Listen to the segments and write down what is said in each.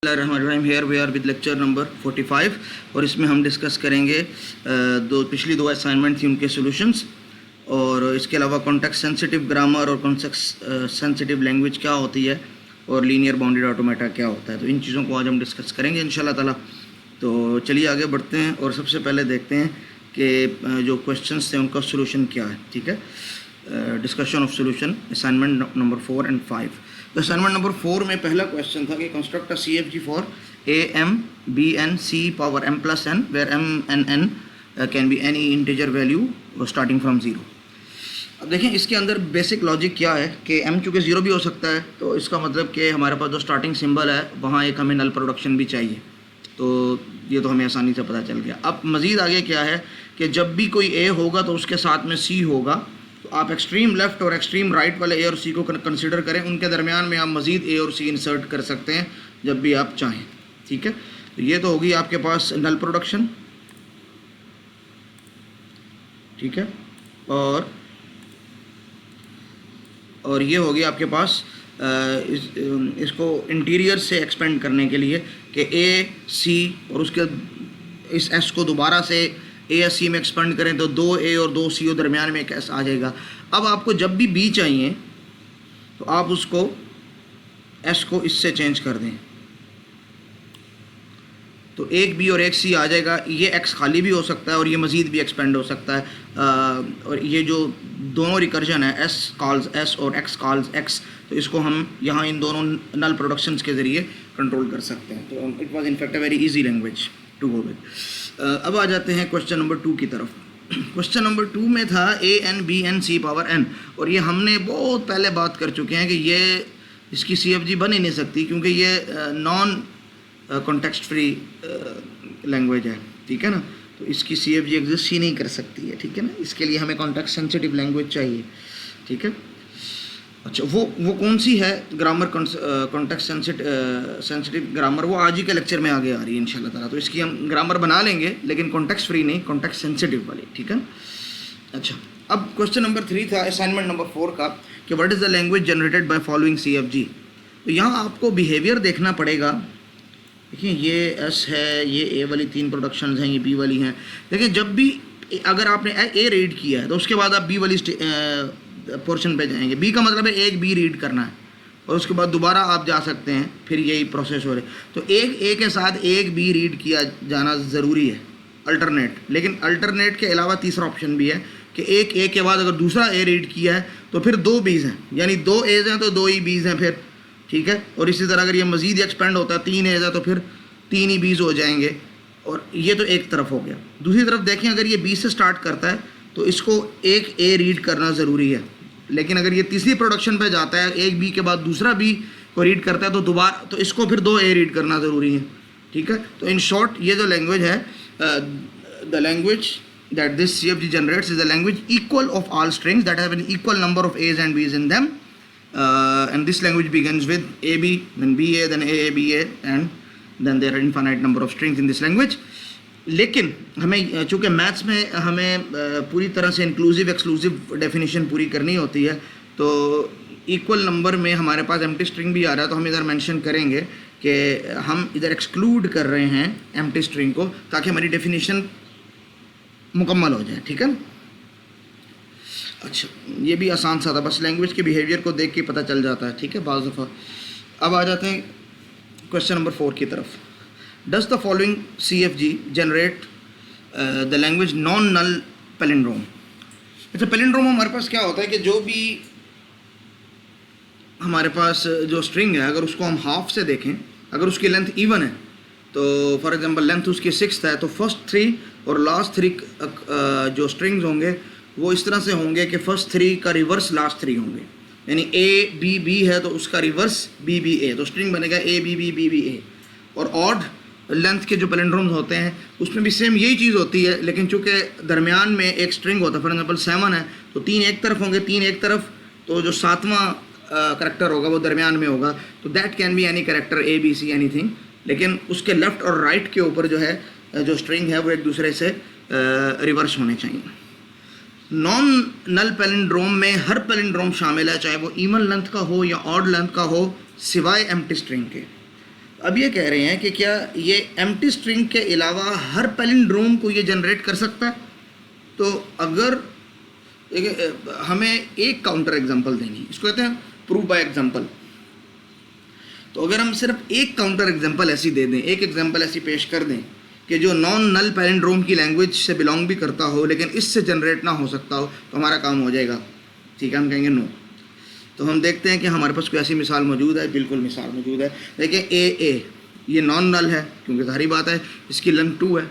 Hair we are with lecture number 45 और इसमें हम डिस्कस करेंगे पिछली दो असाइनमेंट थी उनके सॉल्यूशंस और इसके अलावा कॉन्टेक्स्ट सेंसिटिव ग्रामर और कॉन्टेक्स्ट सेंसिटिव लैंग्वेज क्या होती है और लीनियर बाउंडेड ऑटोमेटा क्या होता है। तो इन चीज़ों को आज हम डिस्कस करेंगे इंशाल्लाह ताला। तो चलिए आगे बढ़ते हैं और सबसे पहले देखते हैं कि जो क्वेश्चंस थे उनका सोल्यूशन क्या है। ठीक है, discussion of solution assignment number 4 and 5। तो असाइनमेंट नंबर 4 में पहला क्वेश्चन था कि construct a CFG for AM BN C power M plus N where M and N can be any integer value starting from 0। अब देखें इसके अंदर basic logic क्या है कि M चूँकि 0 भी हो सकता है, तो इसका मतलब कि हमारे पास जो स्टार्टिंग सिंबल है वहाँ एक हमें नल प्रोडक्शन भी चाहिए। तो ये तो हमें आसानी से पता चल गया। अब मज़ीद आगे क्या है कि जब भी कोई A होगा तो उसके साथ में C होगा। तो आप एक्सट्रीम लेफ़्ट और एक्सट्रीम राइट वाले A और C को कंसिडर करें, उनके दरमियान में आप मज़ीद A और C इंसर्ट कर सकते हैं जब भी आप चाहें। ठीक है, तो ये तो होगी आपके पास नल प्रोडक्शन। ठीक है, और ये होगी आपके पास इसको इंटीरियर से एक्सपेंड करने के लिए कि A C और उसके इस S को दोबारा से A या C में एक्सपेंड करें तो 2A और 2C और दरमियान में एक S आ जाएगा। अब आपको जब भी B चाहिए तो आप उसको S को इससे चेंज कर दें तो एक B और एक C आ जाएगा। ये X खाली भी हो सकता है और ये मज़ीद भी एक्सपेंड हो सकता है। और ये जो दोनों रिकर्जन है S कॉल्स S और X कॉल्स X, तो इसको हम यहाँ इन दोनों नल प्रोडक्शंस के ज़रिए कंट्रोल कर सकते हैं। तो it was in fact a very easy language to go with. अब आ जाते हैं क्वेश्चन नंबर 2 की तरफ। क्वेश्चन नंबर 2 में था AN BN C power N, और ये हमने बहुत पहले बात कर चुके हैं कि ये इसकी CFG बन ही नहीं सकती क्योंकि ये नॉन कॉन्टेक्स्ट फ्री लैंग्वेज है। ठीक है ना, तो इसकी CFG एग्जिस्ट ही नहीं कर सकती है। ठीक है ना, इसके लिए हमें कॉन्टेक्स्ट सेंसिटिव लैंग्वेज चाहिए। ठीक है, अच्छा वो कौन सी है ग्रामर, कॉन्टेक्स्ट सेंसिटिव ग्रामर, वो आज ही के लेक्चर में आगे आ रही है इंशाल्लाह ताला। तो इसकी हम ग्रामर बना लेंगे लेकिन कॉन्टेक्स्ट फ्री नहीं, कॉन्टेक्स्ट सेंसिटिव वाली। ठीक है, अच्छा अब क्वेश्चन नंबर 3 था असाइनमेंट नंबर 4 का कि what is the language generated by following CFG। तो यहाँ आपको बिहेवियर देखना पड़ेगा। देखिए ये S है, ये A वाली 3 प्रोडक्शंस हैं, ये B वाली हैं। देखिए जब भी अगर आपने A रीड किया है तो उसके बाद आप B वाली पोर्शन पे जाएंगे। B का मतलब है एक B रीड करना है और उसके बाद दोबारा आप जा सकते हैं, फिर यही प्रोसेस हो रही। तो एक A के साथ एक B रीड किया जाना ज़रूरी है, अल्टरनेट। लेकिन अल्टरनेट के अलावा तीसरा ऑप्शन भी है कि एक A के बाद अगर दूसरा A रीड किया है तो फिर 2 B's हैं, यानी 2 A's हैं तो 2 ही B's हैं फिर। ठीक है, और इसी तरह अगर ये मज़ीद एक्सपेंड होता है 3 A's है तो फिर 3 ही B's हो जाएंगे। और ये तो एक तरफ हो गया। दूसरी तरफ देखें, अगर ये B से स्टार्ट करता है तो इसको एक A रीड करना ज़रूरी है। लेकिन अगर ये तीसरी प्रोडक्शन पे जाता है, एक B के बाद दूसरा B को रीड करता है तो दोबारा तो इसको फिर 2 A रीड करना ज़रूरी है। ठीक है, तो इन शॉर्ट ये जो लैंग्वेज है, the language that this CFG generates is the language equal of all strings that have an equal number of A's and B's in them, and this language begins with AB, then BA, then AA, BA, and then there are infinite number of strings in this language। लेकिन हमें चूँकि maths में हमें पूरी तरह से inclusive exclusive definition पूरी करनी होती है, तो इक्वल नंबर में हमारे पास एम्प्टी स्ट्रिंग भी आ रहा है, तो हम इधर मेंशन करेंगे कि हम इधर एक्सक्लूड कर रहे हैं एम्प्टी स्ट्रिंग को ताकि हमारी डेफिनेशन मुकम्मल हो जाए। ठीक है, अच्छा ये भी आसान सा था, बस लैंग्वेज के बिहेवियर को देख के पता चल जाता है। ठीक है, बाज़ दफ़ा। अब आ जाते हैं क्वेश्चन नंबर 4 की तरफ। Does the following CFG generate the language non null palindrome. अच्छा, पैलिंड्रोम हमारे पास क्या होता है कि जो भी हमारे पास जो स्ट्रिंग है, अगर उसको हम हाफ से देखें, अगर उसकी लेंथ इवन है तो फॉर एग्जांपल लेंथ उसकी 6 है, तो फर्स्ट 3 और लास्ट 3 जो स्ट्रिंग्स होंगे वो इस तरह से होंगे कि फर्स्ट 3 का रिवर्स लास्ट 3 होंगे। यानी A B B है तो उसका रिवर्स B B A, तो स्ट्रिंग बनेगा A B B B B A। और ऑड लेंथ के जो पैलिंड्रोम्स होते हैं उसमें भी सेम यही चीज़ होती है, लेकिन चूँकि दरमियान में एक स्ट्रिंग होता है, फॉर एग्जांपल 7 है तो 3 एक तरफ होंगे, 3 एक तरफ, तो जो 7वां करेक्टर होगा वो दरमियान में होगा। तो that can be any character A B C anything, लेकिन उसके लेफ़्ट और राइट के ऊपर जो है जो स्ट्रिंग है वो एक दूसरे से रिवर्स होने चाहिए। नॉन नल पैलिंड्रोम में हर पैलिंड्रोम शामिल है, चाहे वो इवन लेंथ का हो या ऑड लेंथ का हो, सिवाय एम्प्टी स्ट्रिंग के। अब ये कह रहे हैं कि क्या ये एम्प्टी स्ट्रिंग के अलावा हर पैलिंड्रोम को ये जनरेट कर सकता है। तो अगर हमें एक काउंटर एग्जांपल देनी, इसको कहते हैं प्रूफ बाय एग्जांपल। तो अगर हम सिर्फ एक काउंटर एग्जांपल ऐसी दे दें, एक एग्जांपल ऐसी पेश कर दें कि जो नॉन नल पैलिंड्रोम की लैंग्वेज से बिलोंग भी करता हो लेकिन इससे जनरेट ना हो सकता हो, तो हमारा काम हो जाएगा। ठीक है, हम कहेंगे नो। तो हम देखते हैं कि हमारे पास कोई ऐसी मिसाल मौजूद है। बिल्कुल मिसाल मौजूद है। देखिए ए ये नॉन नल है क्योंकि सारी बात है इसकी लेंथ 2 है,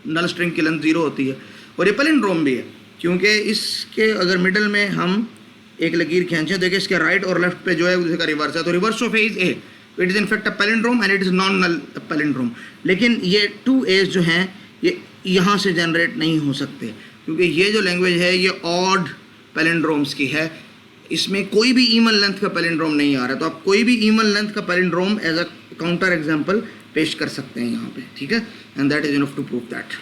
नल स्ट्रिंग की लेंथ 0 होती है। और ये पैलिंड्रोम भी है क्योंकि इसके अगर मिडल में हम एक लकीर खींचें, देखिए इसके राइट और लेफ्ट पे जो है उसका रिवर्स है, तो reverse of A is A, it is in fact a palindrome and it is non null palindrome. लेकिन ये 2 एज जो हैं ये यहाँ से जनरेट नहीं हो सकते क्योंकि ये जो लैंग्वेज है ये ऑड पैलिंड्रोम्स की है, इसमें कोई भी इवन लेंथ का पैलिंड्रोम नहीं आ रहा। तो आप कोई भी इवन लेंथ का palindrome as a counter example पेश कर सकते हैं यहाँ पे। ठीक है, and that is enough to prove that.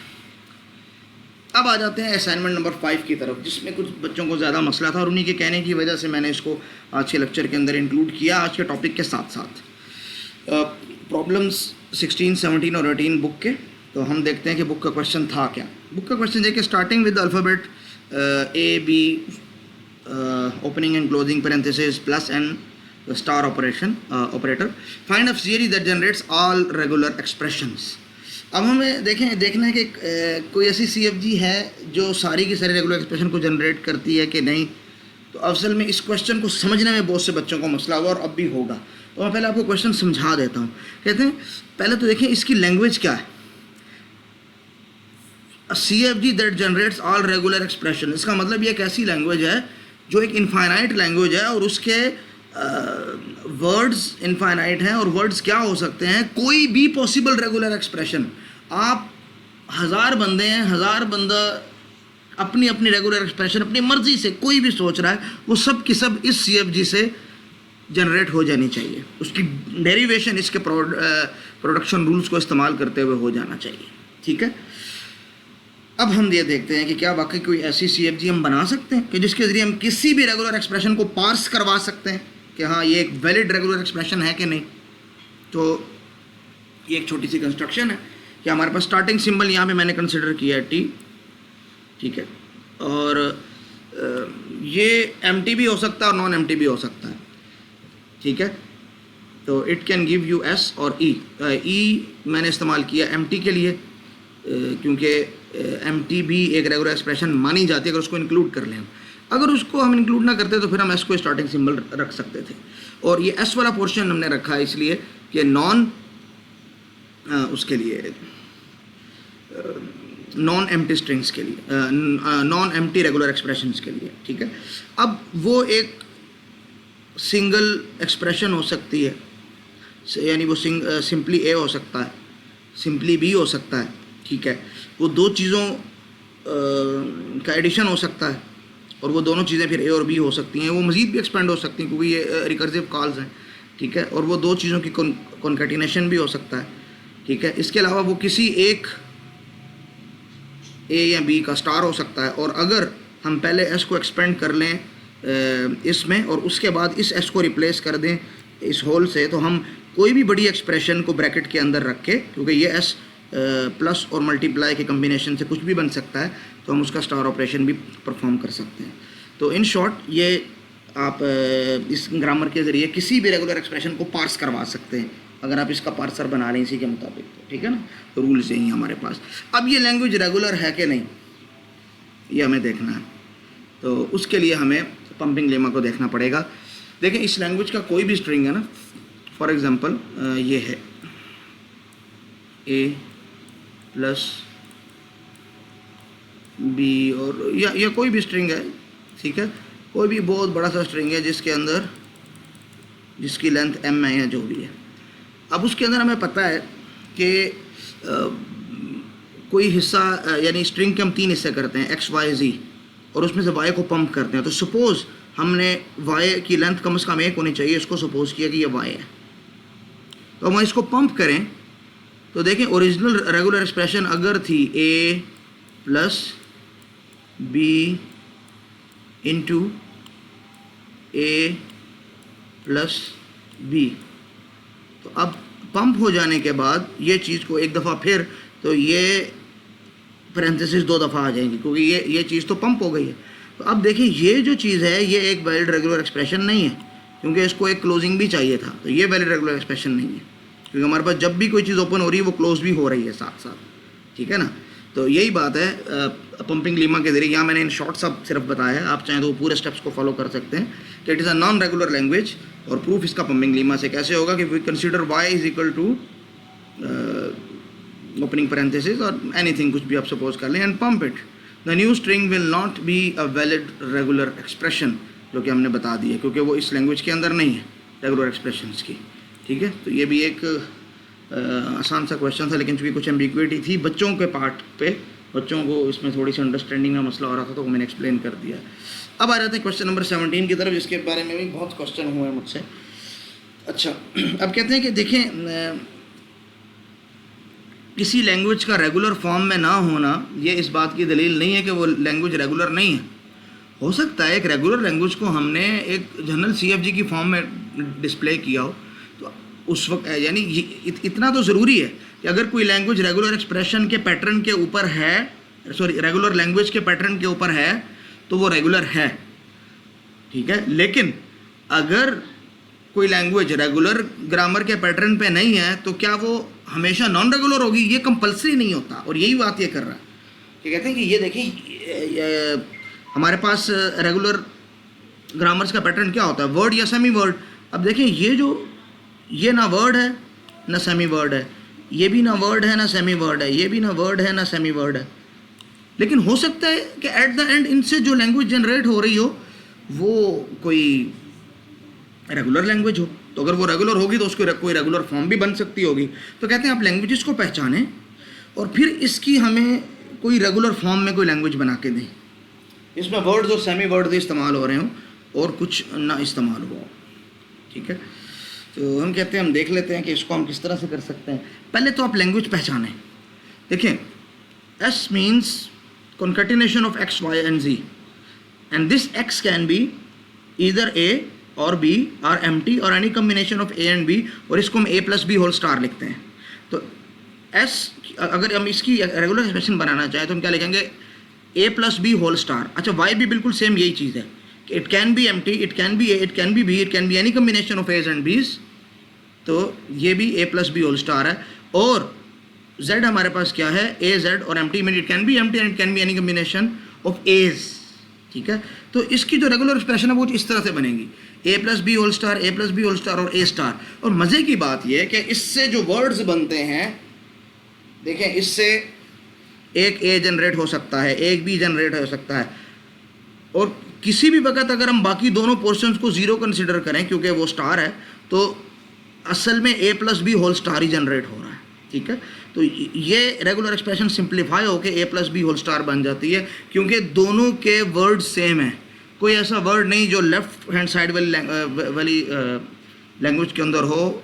अब आ जाते हैं असाइनमेंट नंबर 5 की तरफ, जिसमें कुछ बच्चों को ज़्यादा मसला था और उन्हीं के कहने की वजह से मैंने इसको आज के लेक्चर के अंदर इंक्लूड किया, आज के टॉपिक के साथ साथ। प्रॉब्लम्स 16, 17 और 18 बुक के। तो हम देखते हैं कि बुक का क्वेश्चन था क्या। बुक का क्वेश्चन है कि starting with alphabet A B opening and closing parenthesis plus and star operator find a series that generates all regular expressions. अब हमें देखना है कि कोई ऐसी CFG है जो सारी की सारी रेगुलर एक्सप्रेशन को जनरेट करती है कि नहीं। तो असल में इस क्वेश्चन को समझने में बहुत से बच्चों को मसला हुआ और अब भी होगा। तो मैं पहले आपको क्वेश्चन समझा देता हूँ। कहते हैं पहले तो देखें इसकी लैंग्वेज क्या है। CFG that generates all regular expression, इसका मतलब ये एक ऐसी लैंग्वेज है जो एक इनफाइनाइट लैंग्वेज है और उसके वर्ड्स इनफाइनाइट हैं। और वर्ड्स क्या हो सकते हैं, कोई भी पॉसिबल रेगुलर एक्सप्रेशन। आप 1000 बंदे हैं, 1000 बंदा अपनी अपनी रेगुलर एक्सप्रेशन अपनी मर्जी से कोई भी सोच रहा है, वो सब की सब इस CFG से जनरेट हो जानी चाहिए। उसकी डेरिवेशन इसके प्रोडक्शन रूल्स को इस्तेमाल करते हुए हो जाना चाहिए। ठीक है, अब हम ये देखते हैं कि क्या वाकई कोई ऐसी CFG हम बना सकते हैं कि जिसके ज़रिए हम किसी भी रेगुलर एक्सप्रेशन को पार्स करवा सकते हैं कि हाँ ये एक वैलिड रेगुलर एक्सप्रेशन है कि नहीं। तो ये एक छोटी सी कंस्ट्रक्शन है कि हमारे पास स्टार्टिंग सिंबल यहाँ पे मैंने कंसिडर किया है T। ठीक है, और ये एम्प्टी भी हो सकता है और नॉन एम्प्टी भी हो सकता है। ठीक है, तो it can give you S और E मैंने इस्तेमाल किया एम्प्टी के लिए क्योंकि एम्प्टी भी एक रेगुलर एक्सप्रेशन मानी जाती है अगर उसको इंक्लूड कर लें। अगर उसको हम इंक्लूड ना करते तो फिर हम S को स्टार्टिंग सिंबल रख सकते थे। और ये S वाला पोर्शन हमने रखा है इसलिए कि उसके लिए नॉन एम्प्टी स्ट्रिंग्स के लिए, नॉन एम्प्टी रेगुलर एक्सप्रेशंस के लिए। ठीक है, अब वो एक सिंगल एक्सप्रेशन हो सकती है, यानी वो सिंपली A हो सकता है, सिंपली B हो सकता है। ठीक है, वो दो चीज़ों का एडिशन हो सकता है और वो दोनों चीज़ें फिर A और B हो सकती हैं। वो मज़ीद भी एक्सपेंड हो सकती हैं क्योंकि ये रिकर्सिव कॉल्स हैं। ठीक है, और वो दो चीज़ों की कॉन्कैटिनेशन भी हो सकता है। ठीक है, इसके अलावा वो किसी एक A या B का स्टार हो सकता है। और अगर हम पहले S को एक्सपेंड कर लें इसमें और उसके बाद इस S को रिप्लेस कर दें इस होल से, तो हम कोई भी बड़ी एक्सप्रेशन को ब्रैकेट के अंदर रख के, क्योंकि ये S प्लस और मल्टीप्लाई के कम्बिनेशन से कुछ भी बन सकता है, तो हम उसका स्टार ऑपरेशन भी परफॉर्म कर सकते हैं। तो इन शॉर्ट ये आप इस ग्रामर के ज़रिए किसी भी रेगुलर एक्सप्रेशन को पार्स करवा सकते हैं अगर आप इसका पार्सर बना लें इसी के मुताबिक। ठीक है ना, तो रूल्स यही हमारे पास। अब ये लैंग्वेज रेगुलर है कि नहीं ये हमें देखना है, तो उसके लिए हमें पंपिंग लेमा को देखना पड़ेगा। देखें इस लैंग्वेज का कोई भी स्ट्रिंग है ना, फॉर एग्ज़ाम्पल ये है A प्लस B और या कोई भी स्ट्रिंग है। ठीक है, कोई भी बहुत बड़ा सा स्ट्रिंग है जिसके अंदर जिसकी लेंथ M है या जो भी है। अब उसके अंदर हमें पता है कि कोई हिस्सा यानी स्ट्रिंग के हम 3 हिस्से करते हैं X Y Z और उसमें से Y को पंप करते हैं। तो सपोज़ हमने Y की लेंथ कम से कम 1 होनी चाहिए, इसको सपोज़ किया कि ये Y है, तो हम इसको पंप करें तो देखें ओरिजिनल रेगुलर एक्सप्रेशन अगर थी A plus B into A plus B, तो अब पंप हो जाने के बाद ये चीज़ को एक दफ़ा फिर, तो ये पैरेंथेसिस 2 दफ़ा आ जाएंगी, क्योंकि ये चीज़ तो पंप हो गई है। तो अब देखिए ये जो चीज़ है ये एक वैलिड रेगुलर एक्सप्रेशन नहीं है, क्योंकि इसको एक क्लोजिंग भी चाहिए था, तो ये वैलिड रेगुलर एक्सप्रेशन नहीं है, क्योंकि हमारे पास जब भी कोई चीज़ ओपन हो रही है वो क्लोज भी हो रही है साथ साथ, ठीक है ना। तो यही बात है पंपिंग लीमा के ज़रिए। यहाँ मैंने इन शॉर्ट सब सिर्फ बताया है, आप चाहें तो पूरे स्टेप्स को फॉलो कर सकते हैं कि it is a non regular language. और प्रूफ इसका पंपिंग लीमा से कैसे होगा कि we consider y is equal to opening parenthesis और एनीथिंग, कुछ भी आप सपोज कर लें, and pump it, the new string will not be a valid regular expression, जो कि हमने बता दिया, क्योंकि वो इस लैंग्वेज के अंदर नहीं है रेगुलर एक्सप्रेशंस की, ठीक है। तो ये भी एक आसान सा क्वेश्चन था, लेकिन चूँकि कुछ एम्बिग्विटी थी बच्चों के पार्ट पे, बच्चों को इसमें थोड़ी सी अंडरस्टैंडिंग का मसला हो रहा था, तो वो मैंने एक्सप्लेन कर दिया। अब आ जाते हैं क्वेश्चन नंबर 17 की तरफ, जिसके बारे में भी बहुत क्वेश्चन हुए हैं मुझसे। अच्छा, अब कहते हैं कि देखें, किसी लैंग्वेज का रेगुलर फॉर्म में ना होना ये इस बात की दलील नहीं है कि वो लैंग्वेज रेगुलर नहीं है। हो सकता है एक रेगुलर लैंग्वेज को हमने एक जनरल CFG की फॉर्म में डिस्प्ले किया हो, तो उस वक्त यानी इतना तो ज़रूरी है कि अगर कोई लैंग्वेज रेगुलर एक्सप्रेशन के पैटर्न के ऊपर है, सॉरी रेगुलर लैंग्वेज के पैटर्न के ऊपर है, तो वो रेगुलर है, ठीक है। लेकिन अगर कोई लैंग्वेज रेगुलर ग्रामर के पैटर्न पे नहीं है, तो क्या वो हमेशा नॉन रेगुलर होगी? ये कंपलसरी नहीं होता, और यही बात ये कर रहा है कि कहते हैं कि ये देखिए हमारे पास रेगुलर ग्रामर्स का पैटर्न क्या होता है, वर्ड या सेमी वर्ड। अब देखें ये ना वर्ड है ना सेमी वर्ड है, ये भी ना वर्ड है ना सेमी वर्ड है, ये भी ना वर्ड है ना सेमी वर्ड है, लेकिन हो सकता है कि एट द एंड इनसे जो लैंग्वेज जनरेट हो रही हो वो कोई रेगुलर लैंग्वेज हो। तो अगर वो रेगुलर होगी तो उसको कोई रेगुलर फॉर्म भी बन सकती होगी। तो कहते हैं आप लैंग्वेजेस को पहचानें और फिर इसकी हमें कोई रेगुलर फॉर्म में कोई लैंग्वेज बना के दें, इसमें वर्ड्स और सेमी वर्ड्स इस्तेमाल हो रहे हों और कुछ ना इस्तेमाल हुआ, ठीक है। तो हम कहते हैं हम देख लेते हैं कि इसको हम किस तरह से कर सकते हैं। पहले तो आप लैंग्वेज पहचानें। देखें, S means concatenation of X, Y and Z, and this X can be either A or B or empty or any combination of A and B, और इसको हम A plus B whole star लिखते हैं। तो S अगर हम इसकी regular expression बनाना चाहें तो हम क्या लिखेंगे, A plus B whole star. अच्छा, Y भी बिल्कुल सेम यही चीज़ है, it can be empty, it can be A, it can be B, it can be any combination of A's and B's। तो ये भी A plus B whole star है। और Z हमारे पास क्या है, A Z, और एम्प्टी में it can be empty and it can be any combination of A's, ठीक है। तो इसकी जो रेगुलर एक्सप्रेशन है वो इस तरह से बनेगी, A plus B whole star, A plus B whole star और A स्टार। और मज़े की बात यह है कि इससे जो वर्ड्स बनते हैं, देखें, इससे एक A जनरेट हो सकता है, एक B जनरेट हो सकता है, और किसी भी वक्त अगर हम बाकी दोनों पोर्शंस को ज़ीरो कंसिडर करें क्योंकि वो स्टार है, तो असल में A plus B whole star ही जनरेट हो रहा है, ठीक है। तो ये रेगुलर एक्सप्रेशन सिंप्लीफाई होकर A plus B whole star बन जाती है, क्योंकि दोनों के वर्ड सेम हैं। कोई ऐसा वर्ड नहीं जो लेफ्ट हैंड साइड वाली लैंग्वेज के अंदर हो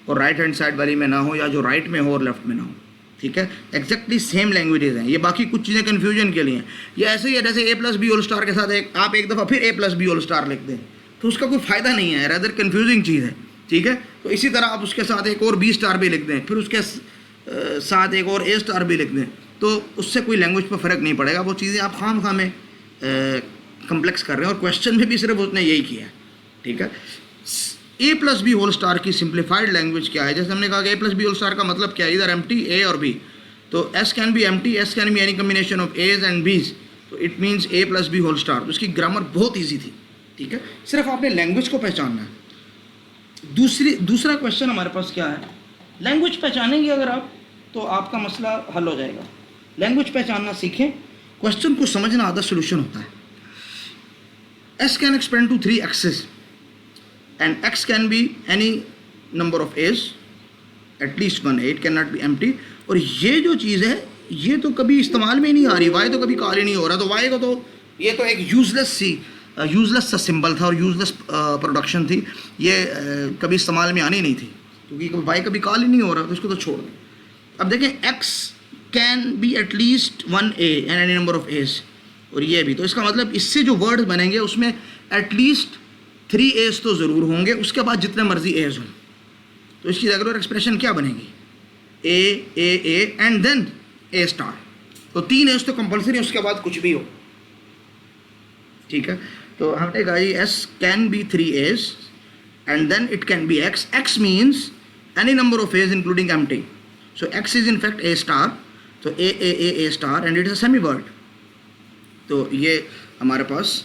और राइट हैंड साइड वाली में ना हो, या जो राइट में हो और लेफ्ट में ना हो, ठीक है। एग्जैक्टली सेम लैंग्वेजेस हैं। ये बाकी कुछ चीज़ें कन्फ्यूजन के लिए हैं। ये ऐसे ही है जैसे A plus B whole star के साथ आप एक दफ़ा फिर A plus B whole star लिख दें, तो उसका कोई फ़ायदा नहीं है, रैदर कन्फ्यूजिंग चीज़ है, ठीक है। तो इसी तरह आप उसके साथ एक और B स्टार भी लिख दें, फिर उसके साथ एक और A स्टार भी लिख दें, तो उससे कोई लैंग्वेज पर फ़र्क नहीं पड़ेगा। वो चीज़ें आप खाम में कम्प्लेक्स कर रहे हैं, और क्वेश्चन में भी सिर्फ उसने यही किया है, ठीक है। A plus B whole star की सिंप्लीफाइड लैंग्वेज क्या है? जैसे हमने कहा कि A plus B whole star का मतलब क्या है, इधर एम्प्टी A और B, तो S can be empty, S can be any combination of A's and B's, तो it means A plus B whole star. तो इसकी ग्रामर बहुत ईजी थी, ठीक है, सिर्फ आपने लैंग्वेज को पहचानना है। दूसरा क्वेश्चन हमारे पास क्या है, लैंग्वेज पहचानेंगे अगर आप तो आपका मसला हल हो जाएगा। लैंग्वेज पहचानना सीखें, क्वेश्चन को समझना आधा सोल्यूशन होता है। S can expand to 3 X's and X can be any number of A's, at least one A, it cannot be empty। और ये जो चीज़ है ये तो कभी इस्तेमाल में ही नहीं आ रही, Y तो कभी कॉल ही नहीं हो रहा, तो Y को तो ये तो एक यूजलेस सा सिंबल था और यूजलेस प्रोडक्शन थी, ये कभी इस्तेमाल में आनी नहीं थी, क्योंकि Y कभी कॉल ही नहीं हो रहा, तो इसको तो छोड़ दें। अब देखें, X can B at least 1 A and any number of A's, और ये भी, तो इसका मतलब इससे जो वर्ड बनेंगे उसमें एटलीस्ट 3 A's तो ज़रूर होंगे, उसके बाद जितने मर्जी A's हों, तो इसकी रेगुलर एक्सप्रेशन क्या बनेगी, A and then A star. तो 3 एज तो कंपलसरी, उसके बाद कुछ भी हो, ठीक है। तो हमने कहा G S can be 3 a's and then it can be X. X means any number of a's including empty. So X is in fact a star, तो a star and it is a semi word. तो ये हमारे पास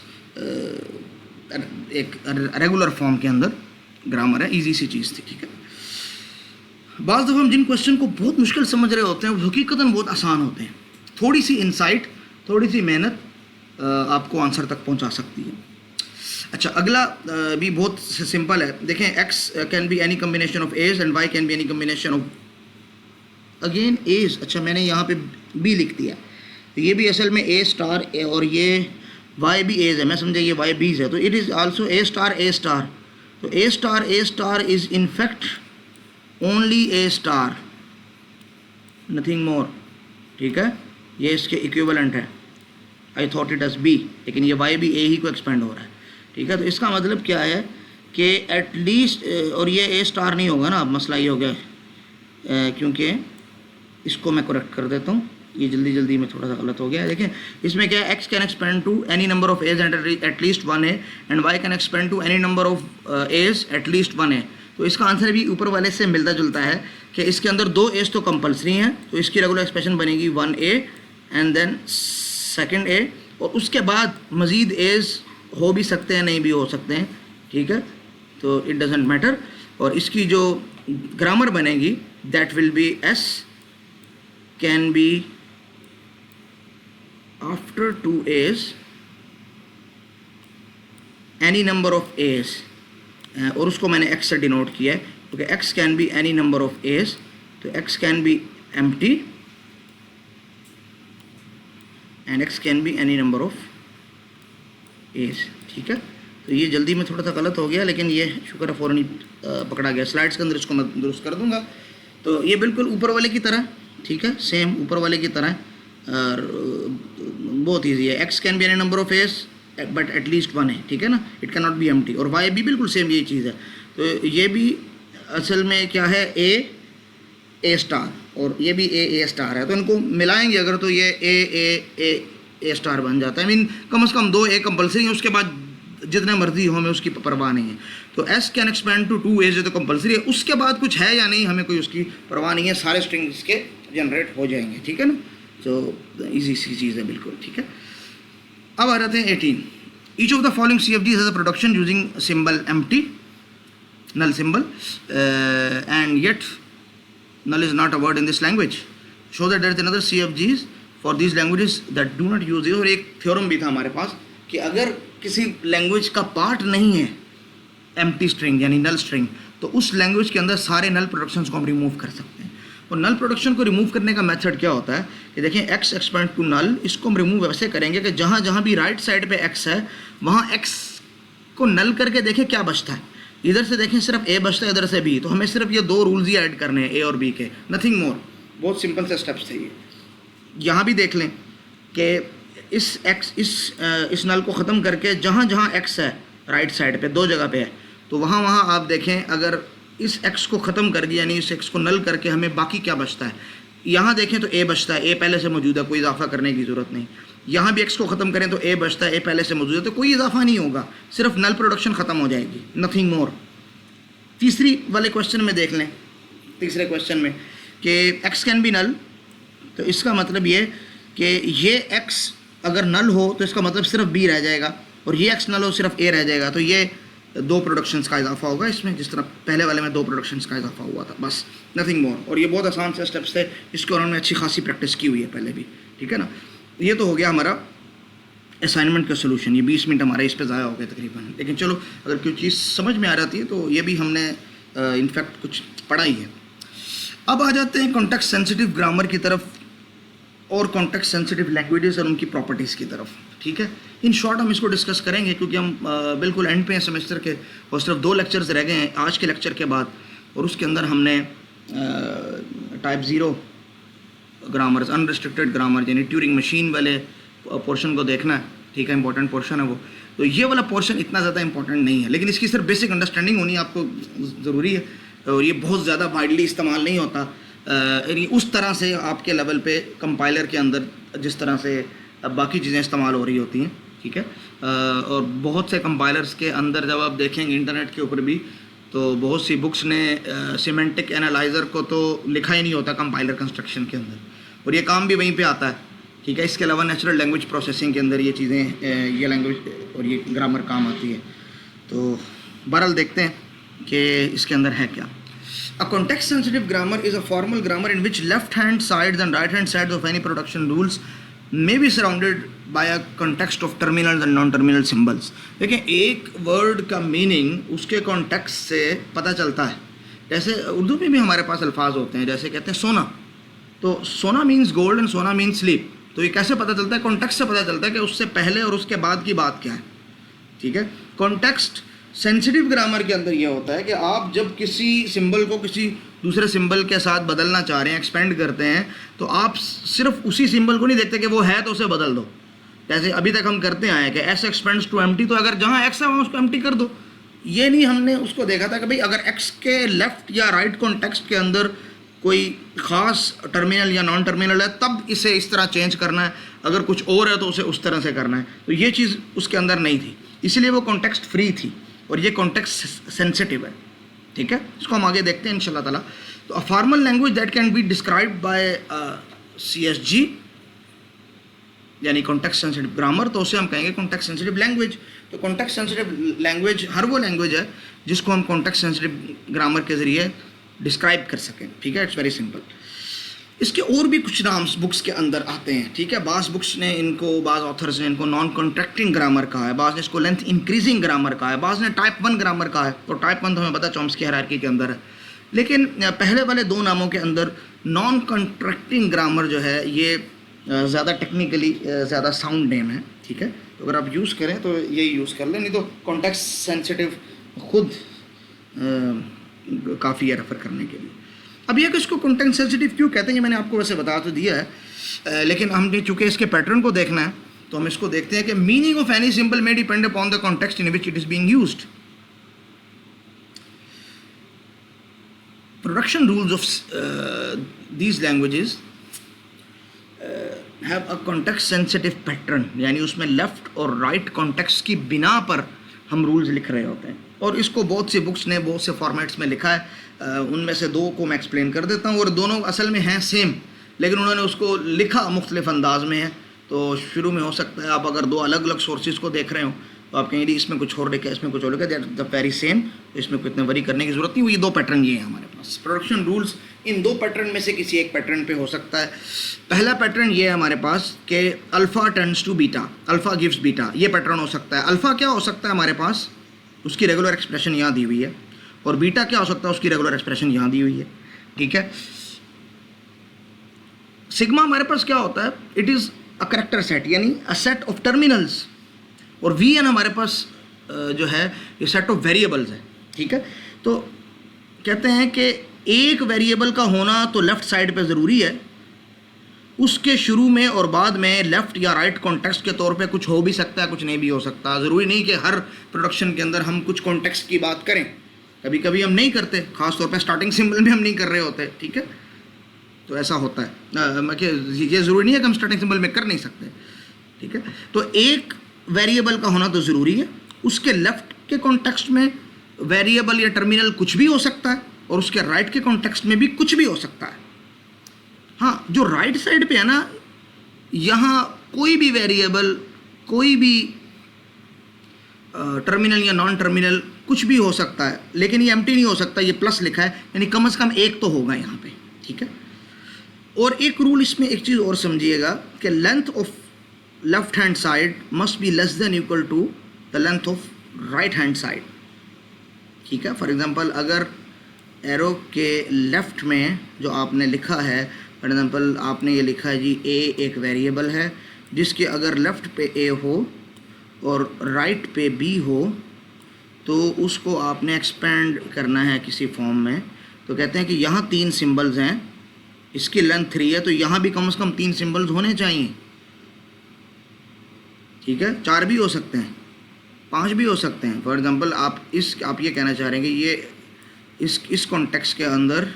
एक regular form के अंदर grammar है, easy सी चीज़ थी, ठीक है। बाज़ दफ़ा हम जिन क्वेश्चन को बहुत मुश्किल समझ रहे होते हैं वो हकीकतन बहुत आसान होते हैं। थोड़ी सी इंसाइट, थोड़ी सी मेहनत आपको आंसर तक पहुंचा सकती है। अच्छा, अगला भी बहुत सिंपल है, देखें X can be any combination of A's and Y can be any combination of, again A's. अच्छा, मैंने यहाँ पे बी लिख दिया, तो ये भी असल में ए स्टार और ये वाई भी एज है, मैं समझा ये वाई बीज है, तो it is also a star. तो a star is in fact only a star, nothing more, ठीक है। ये इसके इक्विवेलेंट है। I thought it as B, लेकिन ये वाई भी ए ही को एक्सपेंड हो रहा है, ठीक है। तो इसका मतलब क्या है कि एटलीस्ट, और ये ए स्टार नहीं होगा ना, अब मसला ये हो गया क्योंकि इसको मैं करेक्ट कर देता हूँ, ये जल्दी में थोड़ा सा गलत हो गया है। देखें इसमें क्या है, X can expand to any number of A's at least 1 A and Y can expand to any number of A's at least 1 A. तो इसका आंसर भी ऊपर वाले से मिलता जुलता है कि इसके अंदर 2 एज तो कंपलसरी हैं, तो इसकी रेगुलर एक्सप्रेशन बनेगी 1 ए एंड देन 2 ए, और उसके बाद मज़ीद एज हो भी सकते हैं, नहीं भी हो सकते हैं, ठीक है। तो इट डजेंट मैटर। और इसकी जो ग्रामर बनेगी that will be S can be after 2 A's any number of A's, और उसको मैंने x से डिनोट किया है क्योंकि x can be any number of A's, तो x can be empty and x can be any number of A's, ठीक है। तो ये जल्दी में थोड़ा सा गलत हो गया, लेकिन ये शुक्र है फ़ौरन ही पकड़ा गया। स्लाइड्स के अंदर इसको मैं दुरुस्त कर दूंगा। तो ये बिल्कुल ऊपर वाले की तरह, ठीक है, सेम ऊपर वाले की तरह, और बहुत ईजी है। x can be any number of A's but at least 1 है, ठीक है ना, it can not be empty. और वाई भी बिल्कुल सेम यही चीज़ है। तो ये भी असल में क्या है, ए स्टार, और ये भी ए स्टार है, तो इनको मिलाएंगे अगर तो ये ए स्टार बन जाता है। आई मीन कम से कम 2 ए कंपलसरी है, उसके बाद जितने मर्जी हो हमें उसकी परवाह नहीं है। तो S can expand to 2 A's तो कंपलसरी है, उसके बाद कुछ है या नहीं हमें कोई उसकी परवाह नहीं है, सारे स्ट्रिंग्स के जनरेट हो जाएंगे, ठीक है ना। तो ईजी सी चीज़ है बिल्कुल, ठीक है। अब आ जाते हैं 18। Each of the following CFGs has a production using symbol empty, null symbol, and yet null is not a word in this language. Show that there is another CFGs for these languages that do not use this। और एक theorem भी था हमारे पास कि अगर किसी language का पार्ट नहीं है एम्प्टी स्ट्रिंग यानी नल स्ट्रिंग, तो उस लैंग्वेज के अंदर सारे नल प्रोडक्शंस को हम रिमूव कर सकते हैं। और नल प्रोडक्शन को रिमूव करने का मेथड क्या होता है कि देखें, एक्स एक्सपेंड टू नल, इसको हम रिमूव वैसे करेंगे कि जहाँ जहाँ भी राइट साइड पे एक्स है वहाँ एक्स को नल करके देखें क्या बचता है। इधर से देखें सिर्फ ए बचता है, इधर से बी, तो हमें सिर्फ ये 2 रूल्स ही ऐड करने हैं, ए और बी के, नथिंग मोर। बहुत सिंपल से स्टेप्स थे ये। यहाँ भी देख लें कि इस नल को ख़त्म करके जहाँ जहाँ एक्स है राइट साइड पे 2 जगह पे है, तो वहाँ आप देखें अगर इस एक्स को ख़त्म कर दिया, यानी इस एक्स को नल करके हमें बाकी क्या बचता है। यहाँ देखें तो ए बचता है, ए पहले से मौजूद है, कोई इजाफा करने की ज़रूरत नहीं। यहाँ भी एक्स को ख़त्म करें तो ए बचता है, ए पहले से मौजूद है, तो कोई इजाफा नहीं होगा, सिर्फ नल प्रोडक्शन ख़त्म हो जाएगी, नथिंग मोर। तीसरी वाले क्वेश्चन में देख लें, तीसरे क्वेश्चन में कि एक्स कैन बी नल, तो इसका मतलब ये कि ये एक्स अगर नल हो तो इसका मतलब सिर्फ बी रह जाएगा, और ये एक्स नल हो सिर्फ ए रह जाएगा। तो ये 2 प्रोडक्शंस का इजाफा होगा इसमें, जिस तरह पहले वाले में 2 प्रोडक्शंस का इजाफा हुआ था, बस नथिंग मोर। और ये बहुत आसान से स्टेप्स थे, इसको उन्होंने अच्छी खासी प्रैक्टिस की हुई है पहले भी, ठीक है ना। ये तो हो गया हमारा असाइनमेंट का सोल्यूशन। ये 20 मिनट हमारे इस पे ज़ाया हो गए तकरीबन, लेकिन चलो अगर कोई चीज़ समझ में आ जाती है तो ये भी हमने इनफैक्ट कुछ पढ़ा ही है। अब आ जाते हैं कॉन्टेक्स्ट सेंसिटिव ग्रामर की तरफ और कॉन्टेक्स्ट सेंसिटिव लैंग्वेजेस और उनकी प्रॉपर्टीज़ की तरफ, ठीक है। इन शॉर्ट हम इसको डिस्कस करेंगे क्योंकि हम बिल्कुल एंड पे हैं सेमेस्टर के, और सिर्फ 2 लेक्चर्स रह गए हैं आज के लेक्चर के बाद, और उसके अंदर हमने टाइप 0 ग्रामर्स, अनरिस्ट्रिक्टेड ग्रामर यानी ट्यूरिंग मशीन वाले पोर्शन को देखना है, ठीक है, इंपॉर्टेंट पोर्शन है वो। तो ये वाला पोर्शन इतना ज़्यादा इंपॉर्टेंट नहीं है, लेकिन इसकी सिर्फ बेसिक अंडरस्टैंडिंग होनी आपको ज़रूरी है। और ये बहुत ज़्यादा वाइडली इस्तेमाल नहीं होता। उस तरह से आपके लेवल पे कंपाइलर के अंदर जिस तरह से बाकी चीज़ें इस्तेमाल हो रही होती हैं, ठीक है। और बहुत से कंपाइलर्स के अंदर जब आप देखेंगे इंटरनेट के ऊपर भी, तो बहुत सी बुक्स ने सिमेंटिक एनालाइज़र को तो लिखा ही नहीं होता कंपाइलर कंस्ट्रक्शन के अंदर, और ये काम भी वहीं पे आता है, ठीक है। इसके अलावा नेचुरल लैंग्वेज प्रोसेसिंग के अंदर ये चीज़ें, ये लैंग्वेज और ये ग्रामर काम आती है। तो बहरहाल देखते हैं कि इसके अंदर है क्या। A context sensitive grammar is a formal grammar in which left hand sides and right hand sides of any production rules may be surrounded by a context of terminals and non-terminal symbols। देखिए, एक word का meaning उसके context से पता चलता है। जैसे उर्दू में भी हमारे पास अल्फाज होते हैं, जैसे कहते हैं सोना, तो सोना मीन्स गोल्ड एंड सोना मीन्स स्लीप। तो ये कैसे पता चलता है? कॉन्टेक्स्ट से पता चलता है कि उससे पहले और उसके बाद की बात क्या है, ठीक है। कॉन्टेक्स्ट सेंसिटिव ग्रामर के अंदर यह होता है कि आप जब किसी सिंबल को किसी दूसरे सिंबल के साथ बदलना चाह रहे हैं, एक्सपेंड करते हैं, तो आप सिर्फ उसी सिंबल को नहीं देखते कि वो है तो उसे बदल दो। जैसे अभी तक हम करते आए हैं कि एस एक्सपेंड्स टू एम्प्टी, तो अगर जहाँ एक्स है वहाँ उसको एम्प्टी कर दो। ये नहीं हमने उसको देखा था कि भाई अगर एक्स के लेफ्ट या राइट कॉन्टेक्स्ट के अंदर कोई ख़ास टर्मिनल या नॉन टर्मिनल है तब इसे इस तरह चेंज करना है, अगर कुछ और है तो उसे उस तरह से करना है। तो ये चीज़ उसके अंदर नहीं थी, इसलिए वो कॉन्टेक्स्ट फ्री थी और ये कॉन्टेक्स्ट सेंसिटिव है, ठीक है। इसको हम आगे देखते हैं इंशाल्लाह ताला। तो a formal language that can be described bye CSG यानी कॉन्टेक्स्ट सेंसिटिव ग्रामर, तो उसे हम कहेंगे कॉन्टेक्स्ट सेंसिटिव लैंग्वेज। तो कॉन्टेक्स्ट सेंसिटिव लैंग्वेज हर वो लैंग्वेज है जिसको हम कॉन्टेक्स्ट सेंसिटिव ग्रामर के ज़रिए डिस्क्राइब कर सकें, ठीक है। It's very simple. इसके और भी कुछ नाम बुक्स के अंदर आते हैं, ठीक है। बाज़ बुक्स ने इनको, बाज़ ऑथर्स ने इनको नॉन कॉन्ट्रैक्टिंग ग्रामर कहा है, बाज़ ने इसको लेंथ इंक्रीजिंग ग्रामर कहा है, बाज़ ने टाइप 1 ग्रामर कहा है। तो टाइप 1 तो हमें पता चॉम्स्की हायरार्की के अंदर है, लेकिन पहले वाले दो नामों के अंदर नॉन कॉन्ट्रैक्टिंग ग्रामर जो है ये ज़्यादा टेक्निकली ज़्यादा साउंड नेम है, ठीक है। तो अगर आप यूज़ करें तो यही यूज़ कर लें, नहीं तो कॉन्टेक्स्ट सेंसिटिव खुद काफ़ी है रेफ़र करने के लिए। अब यह कि इसको कॉन्टेक्स्ट सेंसिटिव क्यों कहते हैं ये मैंने आपको वैसे बता तो दिया है, लेकिन हमने चूँकि इसके पैटर्न को देखना है तो हम इसको देखते हैं कि meaning of any symbol may depend upon the context in which it is being used. Production rules of these languages have a context sensitive pattern, यानी उसमें लेफ्ट और राइट कॉन्टेक्स्ट की बिना पर हम रूल्स लिख रहे होते हैं। और इसको बहुत सी बुक्स ने बहुत से फॉर्मेट्स में लिखा है, उनमें से दो को मैं एक्सप्लेन कर देता हूँ। और दोनों असल में हैं सेम, लेकिन उन्होंने उसको लिखा मुख्तलिफ अंदाज में है। तो शुरू में हो सकता है आप अगर दो अलग अलग सोर्सेज को देख रहे हो तो आप कहेंगे इसमें कुछ और लिखा है, इसमें कुछ और लिखा है, दैट द वेरी सेम, इसमें कोई इतने वरी करने की ज़रूरत नहीं। वो ये दो पैटर्न ये हैं हमारे पास। प्रोडक्शन रूल्स इन दो पैटर्न में से किसी एक पैटर्न पे हो सकता है। पहला पैटर्न ये है हमारे पास कि alpha tends to beta, alpha gives beta, ये पैटर्न हो सकता है। अल्फ़ा क्या हो सकता है हमारे पास, उसकी रेगुलर एक्सप्रेशन यहाँ दी हुई है, और बीटा क्या हो सकता है, उसकी रेगुलर एक्सप्रेशन यहाँ दी हुई है, ठीक है। सिग्मा हमारे पास क्या होता है, it is a character set, यानी अ सेट ऑफ टर्मिनल्स, और वी एन हमारे पास जो है ये सेट ऑफ वेरिएबल्स है, ठीक है। तो कहते हैं कि एक वेरिएबल का होना तो लेफ़्ट साइड पे ज़रूरी है, उसके शुरू में और बाद में लेफ़्ट या राइट कॉन्टेक्स्ट के तौर पे कुछ हो भी सकता है, कुछ नहीं भी हो सकता। ज़रूरी नहीं कि हर प्रोडक्शन के अंदर हम कुछ कॉन्टेक्स्ट की बात करें, कभी कभी हम नहीं करते, ख़ास तौर पे स्टार्टिंग सिंबल में हम नहीं कर रहे होते, ठीक है। तो ऐसा होता है कि ये ज़रूरी नहीं है कि हम स्टार्टिंग सिंबल में कर नहीं सकते, ठीक है। तो एक वेरिएबल का होना तो ज़रूरी है, उसके लेफ़्ट के कॉन्टेक्स्ट में वेरिएबल या टर्मिनल कुछ भी हो सकता है, और उसके राइट के कॉन्टेक्स्ट में भी कुछ भी हो सकता है। हाँ, जो राइट साइड पे है ना, यहाँ कोई भी वेरिएबल, कोई भी टर्मिनल या नॉन टर्मिनल कुछ भी हो सकता है, लेकिन ये एम्प्टी नहीं हो सकता, ये प्लस लिखा है, यानी कम से कम एक तो होगा यहाँ पे, ठीक है। और एक रूल इसमें एक चीज़ और समझिएगा कि length of left hand side must be less than equal to the length of right hand side, ठीक है। फॉर एग्जांपल अगर एरो के लेफ़्ट में जो आपने लिखा है, फॉर एग्जांपल आपने ये लिखा है जी ए एक वेरिएबल है जिसके अगर लेफ़्ट पे ए हो और राइट पे बी हो तो उसको आपने एक्सपेंड करना है किसी फॉर्म में। तो कहते हैं कि यहाँ 3 सिंबल्स हैं, इसकी लेंथ 3 है, तो यहाँ भी कम से कम 3 सिंबल्स होने चाहिए, ठीक है। 4 भी हो सकते हैं, 5 भी हो सकते हैं। फॉर एग्जांपल आप ये कहना चाह रहे हैं कि ये इस कॉन्टेक्स्ट के अंदर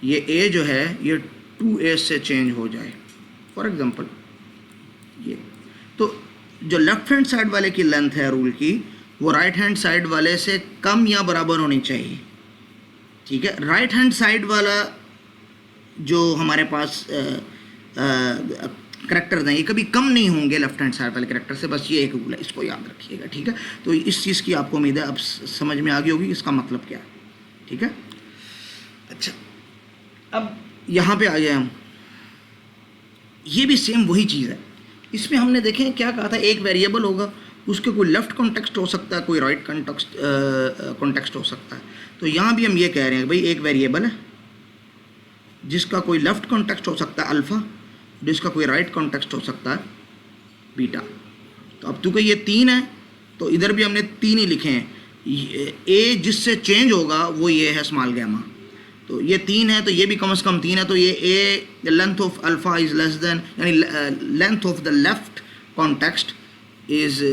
ये ए जो है ये 2a से चेंज हो जाए, फॉर एग्जांपल ये, तो जो लेफ्ट हैंड साइड वाले की लेंथ है रूल की वो राइट हैंड साइड वाले से कम या बराबर होनी चाहिए, ठीक है। राइट हैंड साइड वाला जो हमारे पास करैक्टर्स हैं ये कभी कम नहीं होंगे लेफ्ट हैंड साइड वाले करैक्टर से, बस ये एक रूल है, इसको याद रखिएगा, ठीक है। तो इस चीज़ की आपको उम्मीद है अब समझ में आ गई होगी इसका मतलब क्या है, ठीक है। अच्छा, अब यहाँ पे आ गए हम, ये भी सेम वही चीज़ है। इसमें हमने देखें क्या कहा था, एक वेरिएबल होगा, उसके कोई लेफ़्ट कॉन्टेक्स्ट हो सकता है, कोई राइट कॉन्टेक्स्ट हो सकता है। तो यहाँ भी हम ये कह रहे हैं भाई एक वेरिएबल है जिसका कोई लेफ़्ट कॉन्टेक्स्ट हो सकता है अल्फ़ा, जिसका कोई राइट कॉन्टेक्स्ट हो सकता है बीटा। तो अब चूँकि ये 3 है तो इधर भी हमने 3 ही लिखे हैं, ए जिससे चेंज होगा वो ये है स्मॉल गैमा, तो ये 3 है तो ये भी कम से कम 3 है, तो ये a length of alpha is less than, यानी length of the left context is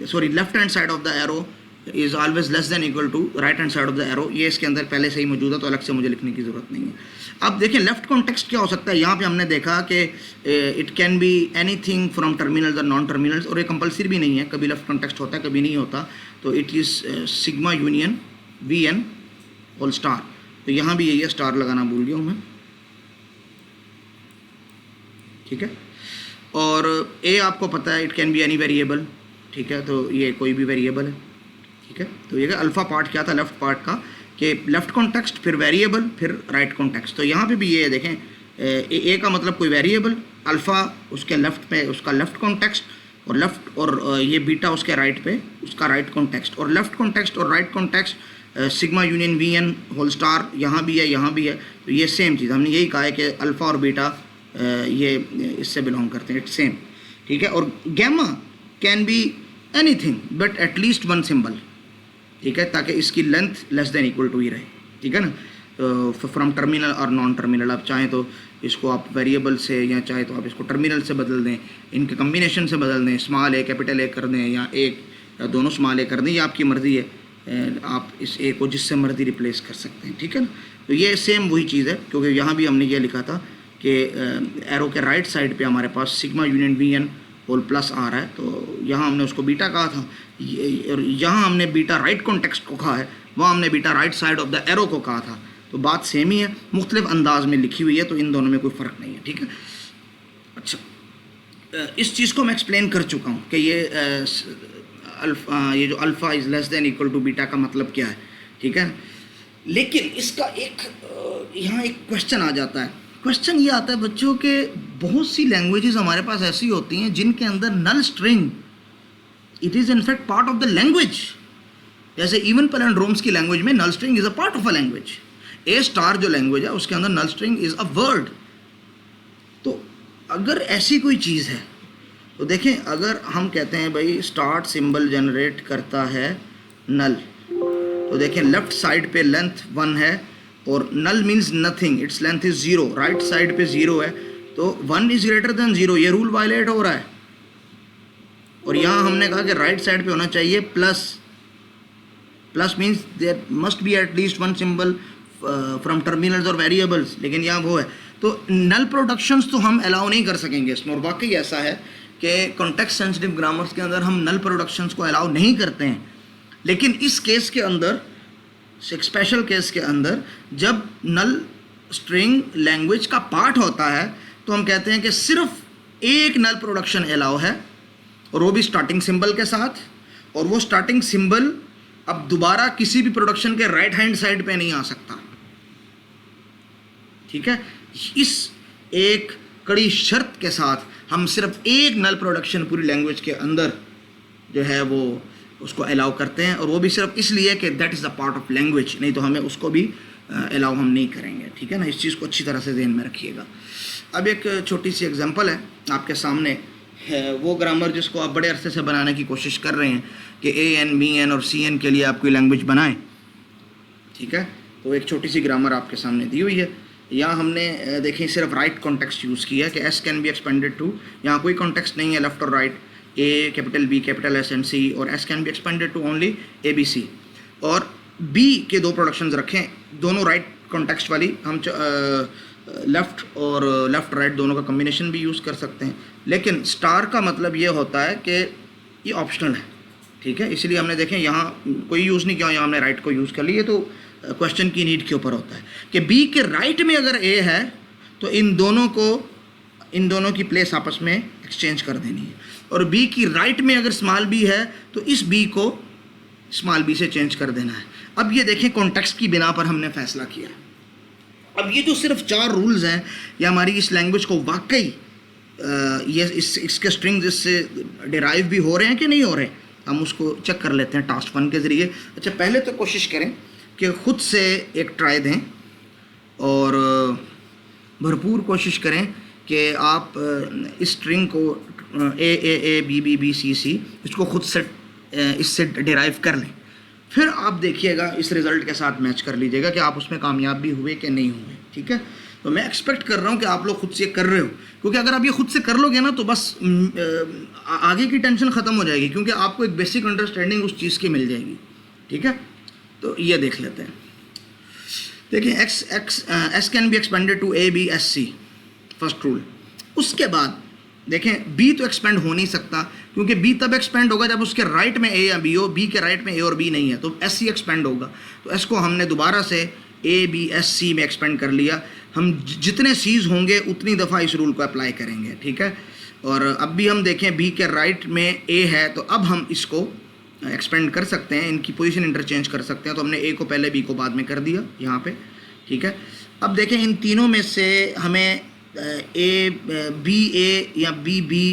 sorry left hand side of the arrow is always less than equal to right hand side of the arrow. ये इसके अंदर पहले से ही मौजूद है तो अलग से मुझे लिखने की ज़रूरत नहीं है। अब देखिए लेफ्ट कॉन्टेक्स्ट क्या हो सकता है, यहाँ पे हमने देखा कि it can be anything from terminals और नॉन टर्मिनल्स, और ये कंपलसरी भी नहीं है, कभी लेफ्ट कॉन्टेक्स्ट होता है कभी नहीं होता। तो it is sigma union V N whole star. तो यहाँ भी यही है, स्टार लगाना भूल गया हूँ मैं, ठीक है। और ए आपको पता है it can be any variable, ठीक है, तो ये कोई भी वेरिएबल है, ठीक है। तो ये अल्फ़ा पार्ट क्या था लेफ्ट पार्ट का, कि लेफ्ट कॉन्टेक्स्ट फिर वेरिएबल फिर राइट कॉन्टेक्स्ट। तो यहाँ पे भी ये देखें ए का मतलब कोई वेरिएबल, अल्फ़ा उसके लेफ्ट पे उसका लेफ्ट कॉन्टेक्स्ट, और लेफ्ट और ये बीटा उसके राइट पे उसका राइट कॉन्टेक्स्ट, और लेफ्ट कॉन्टेक्स्ट और right context sigma union V N whole star यहाँ भी है यहाँ भी है। तो ये सेम चीज़ हमने यही कहा है कि अल्फ़ा और बीटा ये इससे बिलोंग करते हैं, इट्स सेम, ठीक है। और gamma can be anything but at least one symbol, ठीक है, ताकि इसकी length less than equal to ही रहे, ठीक है ना। तो फ्रॉम टर्मिनल और नॉन टर्मिनल, आप चाहें तो इसको आप वेरिएबल से या चाहे तो आप इसको टर्मिनल से बदल दें, इनके कम्बिनेशन से बदल दें, स्मॉल ए कैपिटल ए कर दें या एक या दोनों स्मॉल ए कर दें, ये आपकी मर्ज़ी है, आप इस ए को जिससे मर्ज़ी रिप्लेस कर सकते हैं, ठीक है ना। तो ये सेम वही चीज़ है, क्योंकि यहाँ भी हमने ये लिखा था कि एरो के राइट साइड पे हमारे पास sigma union V N whole plus आ रहा है, तो यहाँ हमने उसको बीटा कहा था, यहाँ हमने बीटा राइट कॉन्टेक्स्ट को कहा है, वहाँ हमने beta right side of the arrow को कहा था। तो बात सेम ही है, मुख्तलिफ अंदाज में लिखी हुई है, तो इन दोनों में कोई फ़र्क नहीं है, ठीक है। अच्छा, इस चीज़ को मैं एक्सप्लेन कर चुका हूँ कि ये ये जो alpha is less than equal to beta का मतलब क्या है, ठीक है। लेकिन इसका एक यहाँ एक क्वेश्चन आ जाता है, क्वेश्चन ये आता है बच्चों के बहुत सी लैंग्वेजेस हमारे पास ऐसी होती हैं जिनके अंदर null string it is in fact part of the language. जैसे इवन पैलिंड्रोम्स की लैंग्वेज में null string is a part of a language. A star जो लैंग्वेज है उसके अंदर null string is a word. तो अगर ऐसी कोई चीज़ है तो देखें, अगर हम कहते हैं भाई स्टार्ट सिंबल जनरेट करता है नल, तो देखें लेफ्ट साइड पे लेंथ 1 है और null means nothing, it's length is 0, right side पे 0 है, तो 1 इज ग्रेटर देन 0, ये रूल वायलेट हो रहा है। और यहाँ हमने कहा कि राइट साइड पे होना चाहिए plus, plus means there must be at least one symbol from terminals और वेरिएबल्स, लेकिन यहाँ वो है। तो नल प्रोडक्शंस तो हम अलाउ नहीं कर सकेंगे इसमें, और वाकई ऐसा है कि कॉन्टेक्स्ट सेंसिटिव ग्रामर्स के अंदर हम नल प्रोडक्शंस को अलाउ नहीं करते हैं। लेकिन इस केस के अंदर, एक स्पेशल केस के अंदर, जब नल स्ट्रिंग लैंग्वेज का पार्ट होता है तो हम कहते हैं कि सिर्फ एक नल प्रोडक्शन अलाउ है, और वो भी स्टार्टिंग सिंबल के साथ, और वो स्टार्टिंग सिंबल अब दोबारा किसी भी प्रोडक्शन के राइट हैंड साइड पे नहीं आ सकता, ठीक है। इस एक कड़ी शर्त के साथ हम सिर्फ एक नल प्रोडक्शन पूरी लैंग्वेज के अंदर जो है वो उसको अलाउ करते हैं, और वो भी सिर्फ इसलिए कि that is the part of language, नहीं तो हमें उसको भी अलाउ हम नहीं करेंगे, ठीक है ना। इस चीज़ को अच्छी तरह से ध्यान में रखिएगा। अब एक छोटी सी एग्जांपल है आपके सामने, है वो ग्रामर जिसको आप बड़े अरसे से बनाने की कोशिश कर रहे हैं कि AN, BN और CN के लिए आप कोई लैंग्वेज बनाएं, ठीक है। तो एक छोटी सी ग्रामर आपके सामने दी हुई है। यहाँ हमने देखें सिर्फ राइट कॉन्टेक्स्ट यूज़ किया है कि S can be expanded to, यहाँ कोई कॉन्टेक्स्ट नहीं है लेफ्ट और right, A capital B capital S and C, और S can be expanded to only ABC। और बी के दो प्रोडक्शंस रखें, दोनों राइट कॉन्टेक्स्ट वाली, हम लेफ़्ट और लेफ़्ट राइट दोनों का कम्बिनेशन भी यूज़ कर सकते हैं, लेकिन स्टार का मतलब ये होता है कि ये ऑप्शनल है, ठीक है। इसलिए हमने देखें यहाँ कोई यूज़ नहीं किया, यहाँ हमने राइट को यूज़ कर लिए, तो क्वेश्चन की नीड के ऊपर होता है कि बी के राइट में अगर ए है तो इन दोनों की प्लेस आपस में एक्सचेंज कर देनी है, और बी की राइट में अगर स्मॉल बी है तो इस बी को स्मॉल बी से चेंज कर देना है। अब ये देखें कॉन्टेक्स्ट की बिना पर हमने फैसला किया। अब ये जो सिर्फ 4 रूल्स हैं, ये हमारी इस लैंग्वेज को वाकई ये इसके स्ट्रिंग्स इससे डिराइव भी हो रहे हैं कि नहीं हो रहे, हम उसको चेक कर लेते हैं टास्क 1 के ज़रिए। अच्छा, पहले तो कोशिश करें कि ख़ुद से एक ट्राई दें और भरपूर कोशिश करें कि आप इस स्ट्रिंग को A B B B C C इसको खुद से इससे डिराइव कर लें, फिर आप देखिएगा इस रिज़ल्ट के साथ मैच कर लीजिएगा कि आप उसमें कामयाब भी हुए कि नहीं हुए, ठीक है। तो मैं एक्सपेक्ट कर रहा हूँ कि आप लोग खुद से कर रहे हो, क्योंकि अगर आप ये खुद से कर लोगे ना तो बस आगे की टेंशन ख़त्म हो जाएगी, क्योंकि आपको एक बेसिक अंडरस्टैंडिंग उस चीज़ की मिल जाएगी, ठीक है। तो ये देख लेते हैं। देखिए S can be expanded to A B S C, first rule. उसके बाद देखें बी तो एक्सपेंड हो नहीं सकता, क्योंकि बी तब एक्सपेंड होगा जब उसके राइट में ए या बी हो, बी के राइट में ए और बी नहीं है, तो एस सी एक्सपेंड होगा। तो एस को हमने दोबारा से ए बी एस सी में एक्सपेंड कर लिया। हम जितने सीज होंगे उतनी दफ़ा इस रूल को अप्लाई करेंगे, ठीक है। और अब भी हम देखें बी के राइट में ए है, तो अब हम इसको एक्सपेंड कर सकते हैं, इनकी पोजीशन इंटरचेंज कर सकते हैं। तो हमने ए को पहले बी को बाद में कर दिया यहाँ पे, ठीक है। अब देखें इन तीनों में से हमें ए बी ए या बी बी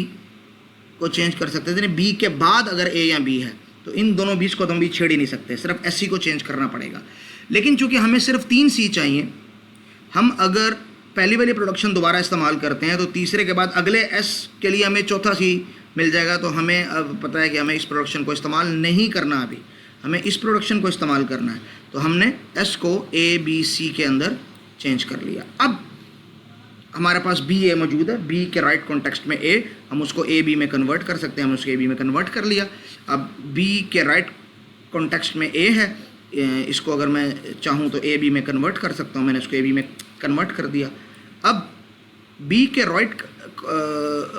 को चेंज कर सकते हैं। बी के बाद अगर ए या बी है तो इन दोनों बीच को तो हम भी छेड़ ही नहीं सकते, सिर्फ एस सी को चेंज करना पड़ेगा। लेकिन चूंकि हमें सिर्फ 3 सी चाहिए, हम अगर पहली वाली प्रोडक्शन दोबारा इस्तेमाल करते हैं तो तीसरे के बाद अगले एस के लिए हमें चौथा सी मिल जाएगा। तो हमें अब पता है कि हमें इस प्रोडक्शन को इस्तेमाल नहीं करना, अभी हमें इस प्रोडक्शन को इस्तेमाल करना है। तो हमने एस को ए बी सी के अंदर चेंज कर लिया। अब हमारे पास बी ए मौजूद है, बी के राइट कॉन्टेक्स्ट में ए, हम उसको ए बी में कन्वर्ट कर सकते हैं, हमने उसको ए बी में कन्वर्ट कर लिया। अब बी के राइट कॉन्टेक्स्ट में ए है, इसको अगर मैं चाहूँ तो ए बी में कन्वर्ट कर सकता हूँ, मैंने इसको ए बी में कन्वर्ट कर दिया। अब बी के राइट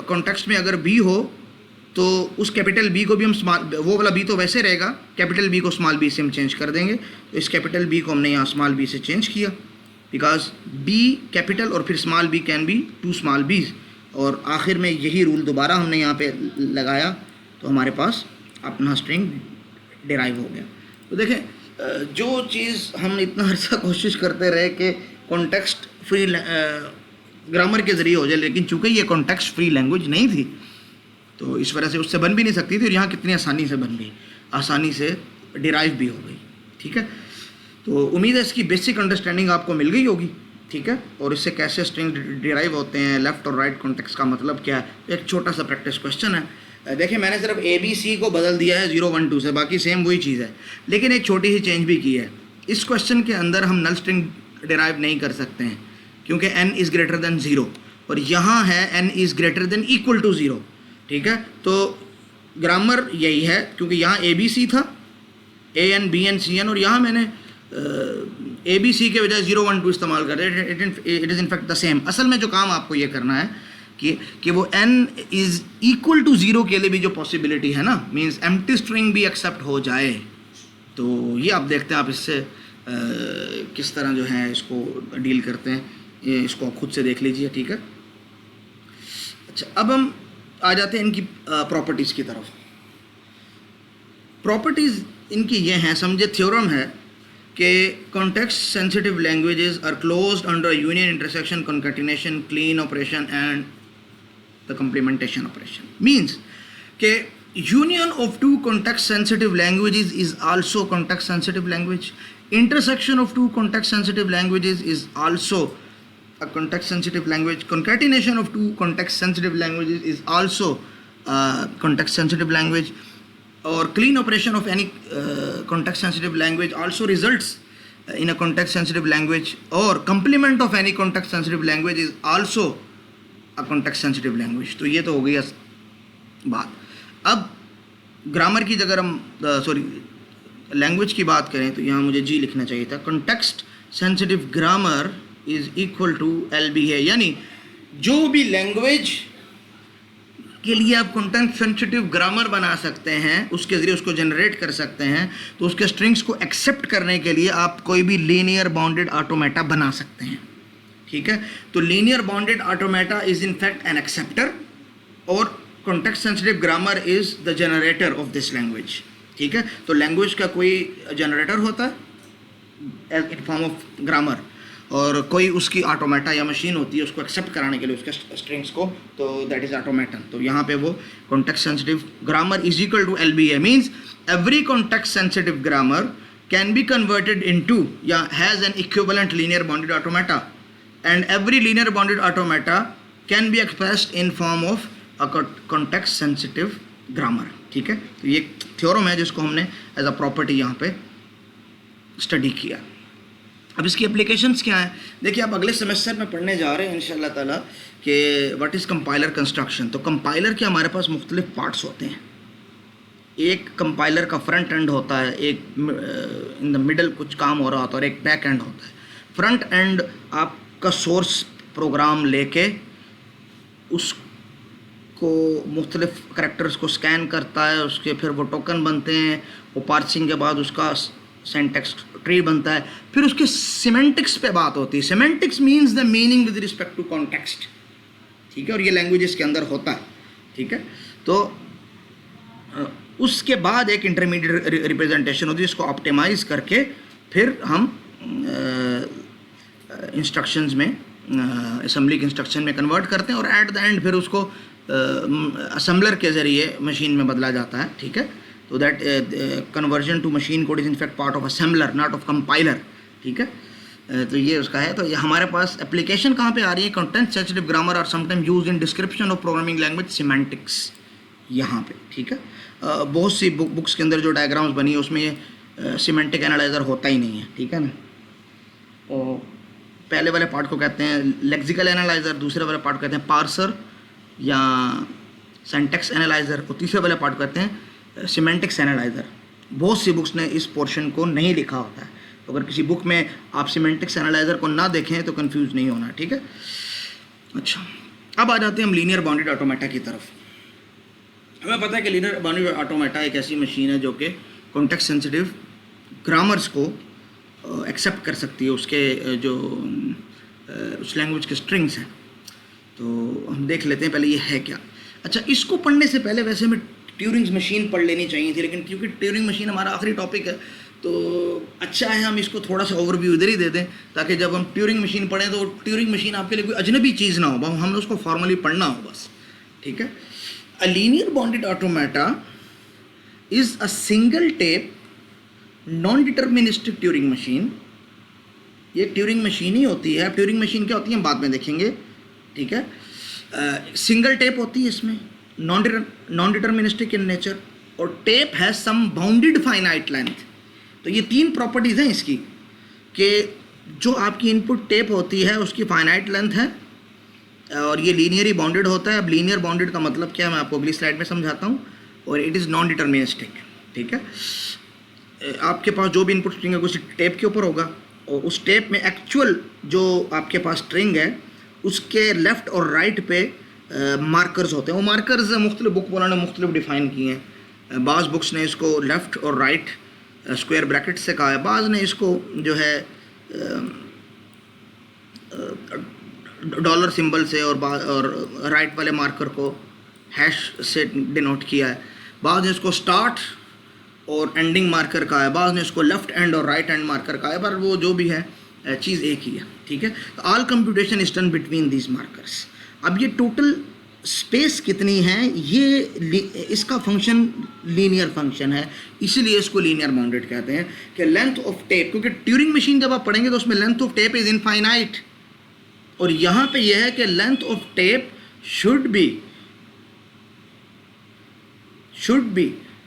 कॉन्टेक्स्ट में अगर बी हो तो उस कैपिटल बी को भी हम स्मॉल, वो वाला बी तो वैसे रहेगा, कैपिटल बी को स्मॉल बी से हम चेंज कर देंगे। तो इस कैपिटल बी को हमने यहाँ स्मॉल बी से चेंज किया, बिकॉज बी कैपिटल और फिर small B can be 2 small B's. और आखिर में यही रूल दोबारा हमने यहाँ पे लगाया, तो हमारे पास अपना स्ट्रिंग डिराइव हो गया। तो देखें जो चीज़ हम इतना अर्सा कोशिश करते रहे कि कॉन्टेक्स्ट फ्री ग्रामर के ज़रिए हो जाए, लेकिन चूँकि ये कॉन्टेक्स्ट फ्री लैंग्वेज नहीं थी तो इस वजह से उससे बन भी नहीं सकती थी, और यहाँ कितनी आसानी से बन गई, आसानी से डिराइव भी हो गई, ठीक है। तो उम्मीद है इसकी बेसिक अंडरस्टैंडिंग आपको मिल गई होगी, ठीक है। और इससे कैसे स्ट्रिंग डिराइव होते हैं, लेफ़्ट और राइट कॉन्टेक्स्ट का मतलब क्या है, एक छोटा सा प्रैक्टिस क्वेश्चन है। देखिए मैंने सिर्फ ए बी सी को बदल दिया है 0 1 2 से, बाकी सेम वही चीज़ है, लेकिन एक छोटी सी चेंज भी की है। इस क्वेश्चन के अंदर हम नल स्ट्रिंग डिराइव नहीं कर सकते हैं, क्योंकि n इज़ ग्रेटर देन 0, और यहाँ है n is greater than equal to 0, ठीक है। तो ग्रामर यही है, क्योंकि यहाँ ए बी सी था, A N B N C N, और यहाँ मैंने ए बी सी के बजाय 0 1 2 इस्तेमाल कर रहे हैं। It is in fact the same. असल में जो काम आपको ये करना है कि वो n इज़ इक्वल टू 0 के लिए भी जो पॉसिबिलिटी है ना, मीन्स एम्प्टी स्ट्रिंग भी एक्सेप्ट हो जाए, तो ये आप देखते हैं आप इससे किस तरह जो है इसको डील करते हैं, ये इसको खुद से देख लीजिए, ठीक है। अच्छा, अब हम आ जाते हैं इनकी प्रॉपर्टीज़ की तरफ। प्रॉपर्टीज़ इनकी ये हैं, समझे थ्योरम है कि context sensitive languages are closed under union intersection concatenation Kleene operation and the complementation operation. Means के union of 2 context sensitive languages is also context sensitive language. Intersection of 2 context sensitive languages is also a context sensitive language. Concatenation of 2 context sensitive languages is also context sensitive language. Or clean operation of any context sensitive language also results in a context sensitive language. Or complement of any context sensitive language is also a context sensitive language. तो ये तो हो गई बात। अब grammar की अगर हम लैंग्वेज की बात करें तो यहाँ मुझे जी लिखना चाहिए था। Context sensitive grammar is equal to LB है, यानी जो भी लैंग्वेज के लिए आप कंटेंट सेंसिटिव ग्रामर बना सकते हैं, उसके ज़रिए उसको जनरेट कर सकते हैं, तो उसके स्ट्रिंग्स को एक्सेप्ट करने के लिए आप कोई भी लीनियर बाउंडेड ऑटोमेटा बना सकते हैं। ठीक है, तो linear bounded automata is in fact an acceptor और context sensitive grammar is the generator of this language. ठीक है, तो लैंग्वेज का कोई जनरेटर होता है इन फॉर्म ऑफ ग्रामर, और कोई उसकी ऑटोमेटा या मशीन होती है उसको एक्सेप्ट कराने के लिए उसके स्ट्रिंग्स को, तो दैट इज ऑटोमेटन। तो यहाँ पे वो context sensitive grammar is equal to LBA means every context sensitive grammar can be converted into या has an equivalent linear bounded automata and every linear bounded automata can be expressed in form of a context sensitive grammar. ठीक है, तो ये theorem है जिसको हमने as a property यहाँ पे स्टडी किया। अब इसकी एप्लीकेशंस क्या हैं? देखिए, आप अगले सेमेस्टर में पढ़ने जा रहे हैं इंशाल्लाह ताला कि व्हाट इज़ कंपाइलर कंस्ट्रक्शन। तो कंपाइलर के हमारे पास मुख्तलिफ पार्ट्स होते हैं। एक कंपाइलर का फ्रंट एंड होता है, एक इन द मिडल कुछ काम हो रहा होता है और एक बैक एंड होता है। फ्रंट एंड आपका सोर्स प्रोग्राम लेके उसको मुख्तलिफ करैक्टर्स को स्कैन करता है, उसके फिर वो टोकन बनते हैं, वो पार्सिंग के बाद उसका सिंटैक्स ट्री बनता है, फिर उसके सिमेंटिक्स पे बात होती है। Semantics means the meaning with respect to context. ठीक है, और ये लैंग्वेजेस के अंदर होता है। ठीक है, तो उसके बाद एक इंटरमीडिएट रिप्रेजेंटेशन होती है जिसको ऑप्टिमाइज करके फिर हम इंस्ट्रक्शंस में असेंबली के इंस्ट्रक्शन में कन्वर्ट करते हैं और एट द एंड फिर उसको असेंबलर के ज़रिए मशीन में बदला जाता है। ठीक है, तो that conversion to machine code is in fact part of assembler not of compiler. ठीक है, तो ये उसका है। तो ये हमारे पास एप्लीकेशन कहाँ पे आ रही है? Content sensitive grammar are sometime use in description of programming language semantics, यहाँ पे। ठीक है, बहुत सी बुक्स के अंदर जो डायग्राम्स बनी है उसमें ये सिमेंटिक एनालाइजर होता ही नहीं है। ठीक है ना, और पहले वाले पार्ट को कहते हैं लेक्सिकल एनालाइजर, दूसरे वाले पार्ट को कहते हैं पार्सर या सिंटैक्स एनालाइजर, और तीसरे वाले पार्ट को कहते हैं सिमेंटिक्स एनालाइजर। बहुत सी बुक्स ने इस पोर्शन को नहीं लिखा होता है, तो अगर किसी बुक में आप सिमेंटिक्स एनालाइजर को ना देखें तो कंफ्यूज नहीं होना। ठीक है, अच्छा, अब आ जाते हैं हम लीनियर बाउंडेड ऑटोमेटा की तरफ। हमें पता है कि लीनियर बाउंडेड ऑटोमेटा एक ऐसी मशीन है जो कि कॉन्टेक्स्ट सेंसिटिव ग्रामर्स को एक्सेप्ट कर सकती है, उसके जो उस लैंग्वेज के स्ट्रिंग्स हैं। तो हम देख लेते हैं पहले ये है क्या। अच्छा, इसको पढ़ने से पहले वैसे हमें ट्यूरिंग मशीन पढ़ लेनी चाहिए थी, लेकिन क्योंकि ट्यूरिंग मशीन हमारा आखिरी टॉपिक है तो अच्छा है हम इसको थोड़ा सा ओवरव्यू इधर ही दे दें, ताकि जब हम ट्यूरिंग मशीन पढ़ें तो ट्यूरिंग मशीन आपके लिए कोई अजनबी चीज़ ना हो, हमने उसको फॉर्मली पढ़ना हो बस। ठीक है, a linear bounded automata is a single tape non deterministic Turing machine. ये ट्यूरिंग मशीन ही होती है। ट्यूरिंग मशीन क्या होती है हम बाद में देखेंगे। ठीक है, सिंगल टेप होती है इसमें, नॉन डिटर्मिनिस्टिक इन नेचर, और tape has some bounded finite length. तो ये तीन प्रॉपर्टीज़ हैं इसकी कि जो आपकी इनपुट टेप होती है उसकी फाइनाइट लेंथ है और ये लीनियरली बाउंडेड होता है। अब लीनियर बाउंडेड का मतलब क्या है मैं आपको अगली स्लाइड में समझाता हूँ। और इट इज़ नॉन डिटर्मिनिस्टिक। ठीक है, आपके पास जो भी इनपुट स्ट्रिंग है उसी टेप के ऊपर होगा, और उस टेप में एक्चुअल जो आपके पास स्ट्रिंग है उसके लेफ़्ट और राइट पे मार्कर्स होते हैं। वो मार्कर्स मुख्तलिफ बुक वालों ने मुख्तलिफ डिफ़ाइन किए हैं। बाज़ बुक्स ने इसको लेफ़्ट और राइट स्क्वायर ब्रैकेट से कहा है, बाज़ ने इसको जो है डॉलर सिंबल से और राइट वाले मार्कर को हैश से डिनोट किया है, बाज़ ने इसको स्टार्ट और एंडिंग मार्कर कहा है, बाज़ ने इसको लेफ़्ट एंड और राइट एंड मार्कर कहा है, पर वो जो भी है चीज़ एक ही है। ठीक है, all computation is done between these markers. अब ये टोटल स्पेस कितनी है, ये इसका फंक्शन लीनियर फंक्शन है, इसीलिए इसको लीनियर बाउंडेड कहते हैं। कि लेंथ ऑफ टेप, क्योंकि ट्यूरिंग मशीन जब आप पढ़ेंगे तो उसमें length of tape is infinite, और यहाँ पे यह है कि length of tape should be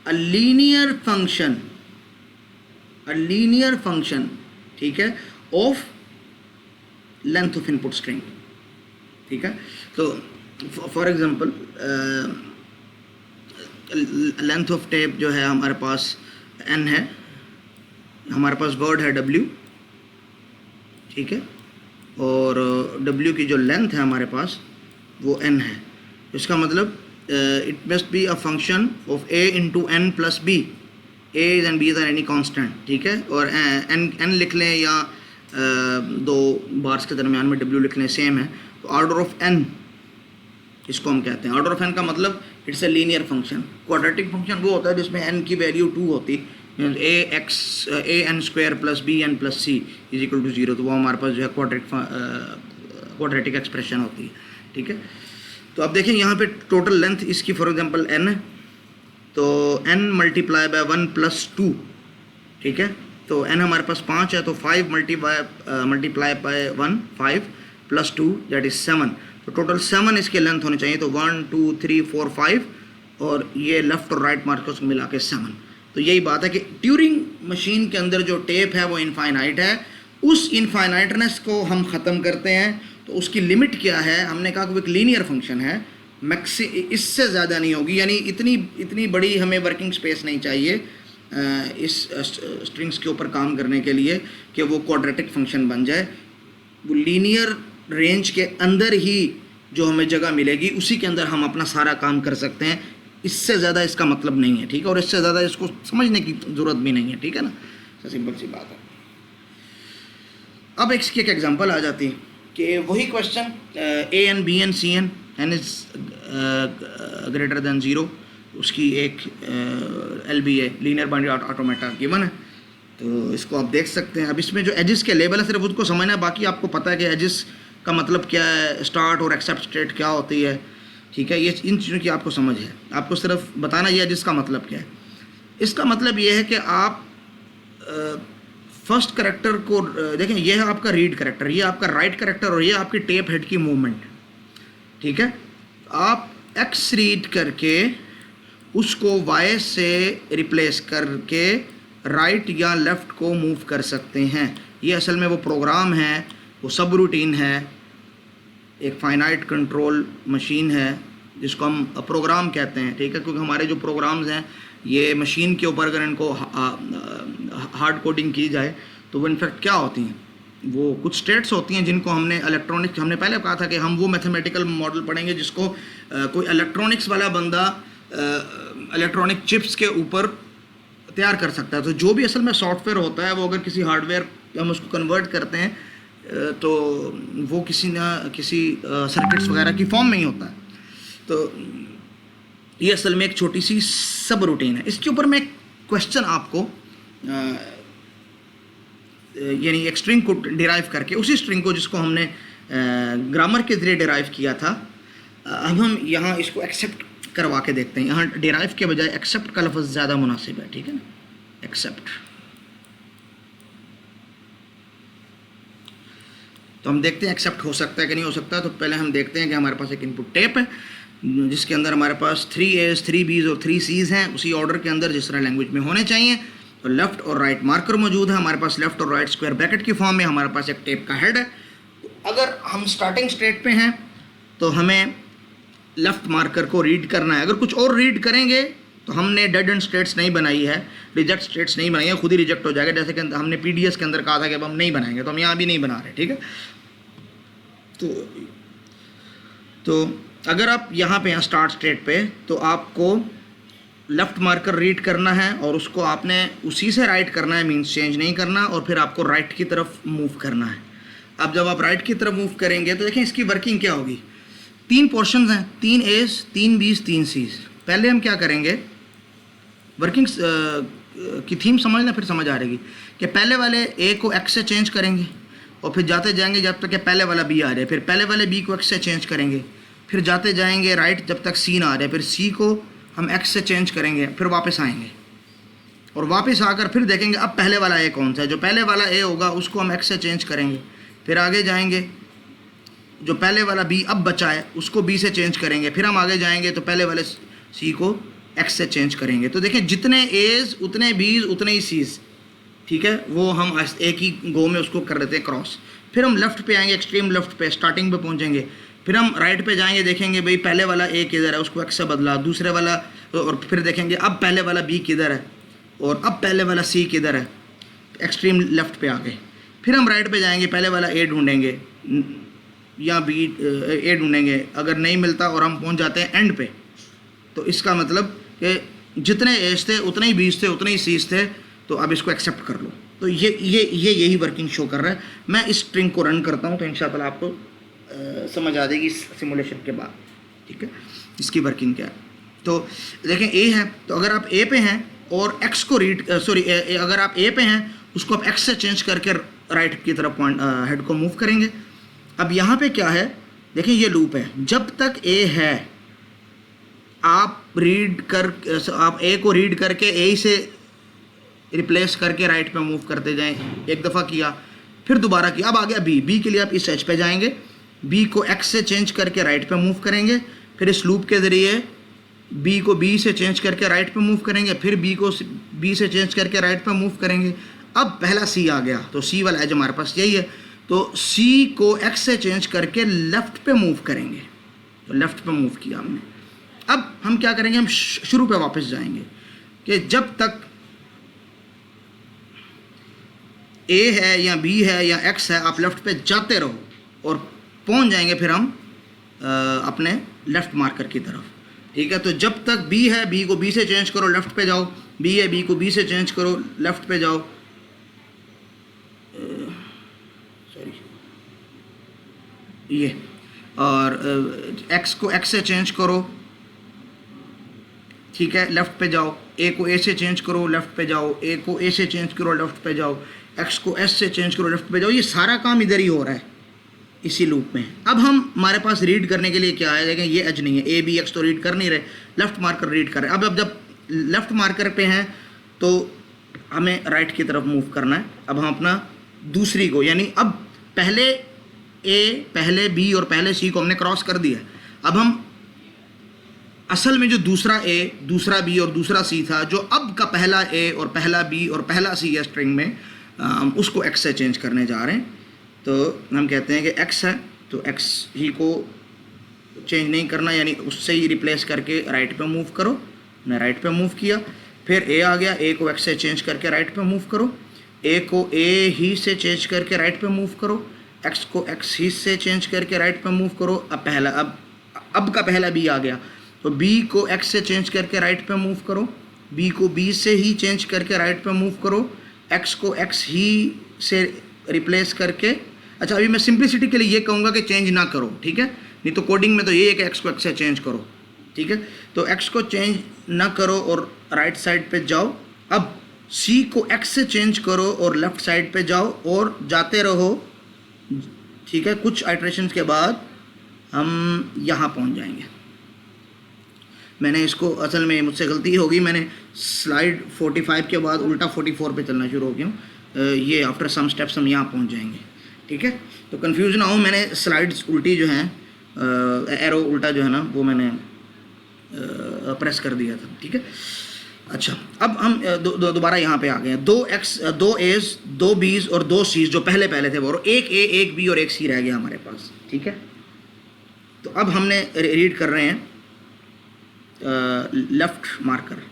a linear function, ठीक है, of length of input string. ठीक है, तो for example length of tape जो है हमारे पास n है, हमारे पास वर्ड है W, ठीक है, और W की जो लेंथ है हमारे पास वो n है। इसका मतलब it must be a function of a into n plus b, a's and b's are any constant, ठीक है, और n लिख लें या दो बार्स के दरमियान में W लिख लें, सेम है। तो ऑर्डर ऑफ n इसको हम कहते हैं। ऑर्डर ऑफ n का मतलब it's a linear function. Quadratic function वो होता है जिसमें n की वैल्यू 2 होती, a n square plus b n plus c is equal to 0, तो वो हमारे पास जो है क्वाड्रेटिक एक्सप्रेशन होती है, ठीक है। तो अब देखें यहाँ पे टोटल लेंथ इसकी फॉर एग्जांपल n है, तो n मल्टीप्लाई बाय 1 प्लस 2, ठीक है, तो n हमारे पास 5 है, तो 5 multiply by 1 5 plus 2 that is 7, तो टोटल 7 इसके लेंथ होने चाहिए। तो 1 2 3 4 5 और ये लेफ़्ट और राइट मार्कर्स को मिला के 7। तो यही बात है कि ट्यूरिंग मशीन के अंदर जो टेप है वो इनफाइनाइट है, उस इनफाइनाइटनेस को हम ख़त्म करते हैं। तो उसकी लिमिट क्या है, हमने कहा कि वो एक लीनियर फंक्शन है, इससे ज़्यादा नहीं होगी, यानी इतनी बड़ी हमें वर्किंग स्पेस नहीं चाहिए इस स्ट्रिंग्स के ऊपर काम करने के लिए कि वो क्वाड्रेटिक फंक्शन बन जाए। वो लीनियर रेंज के अंदर ही जो हमें जगह मिलेगी उसी के अंदर हम अपना सारा काम कर सकते हैं, इससे ज़्यादा इसका मतलब नहीं है, ठीक है, और इससे ज़्यादा इसको समझने की ज़रूरत भी नहीं है, ठीक है ना, सिंपल सी बात है। अब इसकी एक एग्जांपल आ जाती है कि वही question a n b n c n n is greater than 0, उसकी एक LBA linear binary automata given है। तो इसको आप देख सकते हैं। अब इसमें जो एजिस के लेबल है सिर्फ उसको समझना है, बाकी आपको पता है कि एजिस का मतलब क्या है, स्टार्ट और एक्सेप्ट स्टेट क्या होती है, ठीक है, ये इन चीज़ों की आपको समझ है। आपको सिर्फ बताना ये एजिस का मतलब क्या है। इसका मतलब ये है कि आप फर्स्ट करेक्टर को देखें, ये है आपका रीड करेक्टर, ये आपका राइट करेक्टर और ये आपकी टेप हेड की मूवमेंट, ठीक है। आप एक्स रीड करके उसको वाई से रिप्लेस करके राइट या लेफ़्ट को मूव कर सकते हैं। ये असल में वो प्रोग्राम है, वो सब रूटीन है, एक फाइनाइट कंट्रोल मशीन है जिसको हम प्रोग्राम कहते हैं, ठीक है, क्योंकि हमारे जो प्रोग्राम्स हैं ये मशीन के ऊपर अगर इनको हार्ड कोडिंग की जाए तो वो इनफैक्ट क्या होती हैं, वो कुछ स्टेट्स होती हैं जिनको हमने इलेक्ट्रॉनिक्स, हमने पहले कहा था कि हम वो मैथमेटिकल मॉडल पढ़ेंगे जिसको कोई इलेक्ट्रॉनिक्स वाला बंदा इलेक्ट्रॉनिक चिप्स के ऊपर तैयार कर सकता है। तो जो भी असल में सॉफ्टवेयर होता है वो अगर किसी हार्डवेयर हम उसको कन्वर्ट करते हैं तो वो किसी ना किसी सर्किट्स वगैरह की फॉर्म में ही होता है। तो ये असल में एक छोटी सी सब रूटीन है। इसके ऊपर मैं एक क्वेश्चन आपको यानी एक स्ट्रिंग को डिराइव करके, उसी स्ट्रिंग को जिसको हमने ग्रामर के ज़रिए डिराइव किया था, अब हम यहाँ इसको एक्सेप्ट करवा के देखते हैं। यहाँ डिराइव के बजाय एक्सेप्ट का लफ्ज़ ज़्यादा मुनासिब है, ठीक है ना, एक्सेप्ट। तो हम देखते हैं एक्सेप्ट हो सकता है कि नहीं हो सकता। तो पहले हम देखते हैं कि हमारे पास एक इनपुट टेप है जिसके अंदर हमारे पास 3 A's 3 B's और 3 C's हैं, उसी ऑर्डर के अंदर जिस तरह लैंग्वेज में होने चाहिए। तो लेफ़्ट और राइट मार्कर मौजूद है हमारे पास, लेफ़्ट और राइट स्क्वायर ब्रैकेट की फॉर्म में। हमारे पास एक टेप का हेड है। अगर हम स्टार्टिंग स्टेट पे हैं तो हमें लेफ़्ट मार्कर को रीड करना है। अगर कुछ और रीड करेंगे तो हमने डेड एंड स्टेट्स नहीं बनाई है, रिजेक्ट स्टेट्स नहीं बनाई है, खुद ही रिजेक्ट हो जाएगा। जैसे कि हमने PDS के अंदर कहा था कि अब हम नहीं बनाएंगे, तो हम यहाँ भी नहीं बना रहे, ठीक है। तो अगर आप यहाँ पे हैं स्टार्ट स्टेट पे, तो आपको लेफ़्ट मार्कर रीड करना है और उसको आपने उसी से राइट करना है, मीन्स चेंज नहीं करना, और फिर आपको राइट की तरफ मूव करना है। अब जब आप राइट की तरफ मूव करेंगे तो देखें इसकी वर्किंग क्या होगी। 3 पोर्शंस हैं, 3 A's 3 B's 3 C's। पहले हम क्या करेंगे, वर्किंग की थीम समझना फिर समझ आ रहेगी कि पहले वाले A को X से चेंज करेंगे और फिर जाते जाएंगे जब तक कि पहले वाला B आ जाए, फिर पहले वाले B को X से चेंज करेंगे, फिर जाते जाएंगे राइट जब तक C ना आ जाए, फिर C को हम X से चेंज करेंगे, फिर वापस आएंगे और वापस आकर फिर देखेंगे अब पहले वाला A कौन सा है। जो पहले वाला A होगा उसको हम X से चेंज करेंगे, फिर आगे जाएंगे, जो पहले वाला B अब बचा है उसको B से चेंज करेंगे, फिर हम आगे जाएंगे तो पहले वाले C को X से चेंज करेंगे। तो देखें जितने A's उतने B's उतने ही C's, ठीक है, वो हम एक ही गो में उसको कर देते हैं क्रॉस। फिर हम लेफ़्ट पे आएंगे, एक्सट्रीम लेफ़्ट पे स्टार्टिंग पे पहुंचेंगे, फिर हम राइट पे जाएंगे, देखेंगे भाई पहले वाला A किधर है, उसको X से बदला, दूसरे वाला, और फिर देखेंगे अब पहले वाला B किधर है और अब पहले वाला C किधर है। एक्सट्रीम लेफ्ट पे आ गए, फिर हम राइट पे जाएंगे, पहले वाला ए ढूंढेंगे या बी ए ढूंढेंगे, अगर नहीं मिलता और हम पहुंच जाते हैं एंड पे, तो इसका मतलब कि जितने एज थे उतने ही बीज थे उतने ही सीज थे, तो अब इसको एक्सेप्ट कर लो। तो ये यही वर्किंग शो कर रहा है। मैं इस स्ट्रिंग को रन करता हूँ तो इंशाल्लाह आपको समझ आ जाएगी इस सिमुलेशन के बाद, ठीक है, इसकी वर्किंग क्या है। तो देखें ए है, तो अगर आप ए पे हैं और एक्स को रीड अगर आप ए पे हैं उसको आप एक्स से चेंज करके राइट की तरफ पॉइंट हेड को मूव करेंगे। अब यहाँ पे क्या है, देखें ये लूप है, जब तक ए है आप ए को रीड करके ए से रिप्लेस करके राइट पे मूव करते जाएं। एक दफ़ा किया, फिर दोबारा किया, अब आ गया बी के लिए आप इस एच पे जाएंगे, बी को एक्स से चेंज करके राइट पे मूव करेंगे, फिर इस लूप के ज़रिए बी को बी से चेंज करके राइट पे मूव करेंगे, फिर बी को बी से चेंज करके राइट पे मूव करेंगे। अब पहला सी आ गया, तो सी वाला एज हमारे पास यही है, तो सी को एक्स से चेंज करके लेफ़्ट पे मूव करेंगे, तो लेफ़्ट पे मूव किया हमने। अब हम क्या करेंगे, हम शुरू पे वापस जाएंगे कि जब तक ए है या बी है या एक्स है आप लेफ़्ट पे जाते रहो और पहुंच जाएंगे फिर हम अपने लेफ़्ट मार्कर की तरफ, ठीक है। तो जब तक बी है, बी को बी से चेंज करो, लेफ़्ट पे जाओ, बी है, बी को बी से चेंज करो, लेफ़्ट पे जाओ, सॉरी ये, और एक्स को एक्स से चेंज करो, ठीक है, लेफ़्ट पे जाओ, ए को ए से चेंज करो, लेफ़्ट पे जाओ, ए को ए से चेंज करो, लेफ़्ट पे जाओ, एक्स को एस से चेंज करो, लेफ़्ट पे जाओ। ये सारा काम इधर ही हो रहा है इसी लूप में। अब हमारे पास रीड करने के लिए क्या है, देखें ये एज नहीं है, ए बी एक्स तो रीड कर नहीं रहे, लेफ़्ट मार्कर रीड कर रहे हैं। अब जब लेफ़्ट मार्कर पे हैं तो हमें राइट की तरफ मूव करना है। अब हम अपना दूसरी को, यानी अब पहले ए, पहले बी और पहले सी को हमने क्रॉस कर दिया। अब हम असल में जो दूसरा ए, दूसरा बी और दूसरा सी था, जो अब का पहला ए और पहला बी और पहला सी है स्ट्रिंग में, हम उसको एक्स से चेंज करने जा रहे हैं। तो हम कहते हैं कि एक्स है तो एक्स ही को चेंज नहीं करना, यानी उससे ही रिप्लेस करके राइट पे मूव करो। मैं राइट पे मूव किया, फिर ए आ गया, ए को एक्स से चेंज करके राइट पे मूव करो, ए को ए ही से चेंज करके राइट पे मूव करो, एक्स को एक्स ही से चेंज करके राइट पे मूव करो। अब का पहला बी आ गया, तो बी को एक्स से चेंज करके राइट पे मूव करो, बी को बी से ही चेंज करके राइट पे मूव करो, एक्स को एक्स ही से रिप्लेस करके। अच्छा, अभी मैं सिंप्लिसिटी के लिए ये कहूँगा कि चेंज ना करो, ठीक है, नहीं तो कोडिंग में तो ये है कि एक्स को एक्स से चेंज करो, ठीक है। तो एक्स को चेंज ना करो और राइट साइड पे जाओ। अब सी को एक्स से चेंज करो और लेफ़्ट साइड पे जाओ और जाते रहो, ठीक है। कुछ आइट्रेशंस के बाद हम यहाँ पहुँच जाएंगे। मैंने इसको, असल में मुझसे गलती हो गई, मैंने स्लाइड 45 के बाद उल्टा 44 पे चलना शुरू हो गया हूँ। ये आफ्टर सम स्टेप्स हम यहाँ पहुँच जाएंगे, ठीक है। तो कंफ्यूज ना हो, मैंने स्लाइड्स उल्टी जो हैं, एरो उल्टा जो है ना, वो मैंने प्रेस कर दिया था, ठीक है। अच्छा, अब हम दोबारा यहाँ पे आ गए हैं। दो एज, दो बीज और दो सीज जो पहले थे वो, और एक ए, एक बी और एक सी रह गया हमारे पास, ठीक है। तो अब हमने रीड कर रहे हैं लेफ़्ट मार्कर,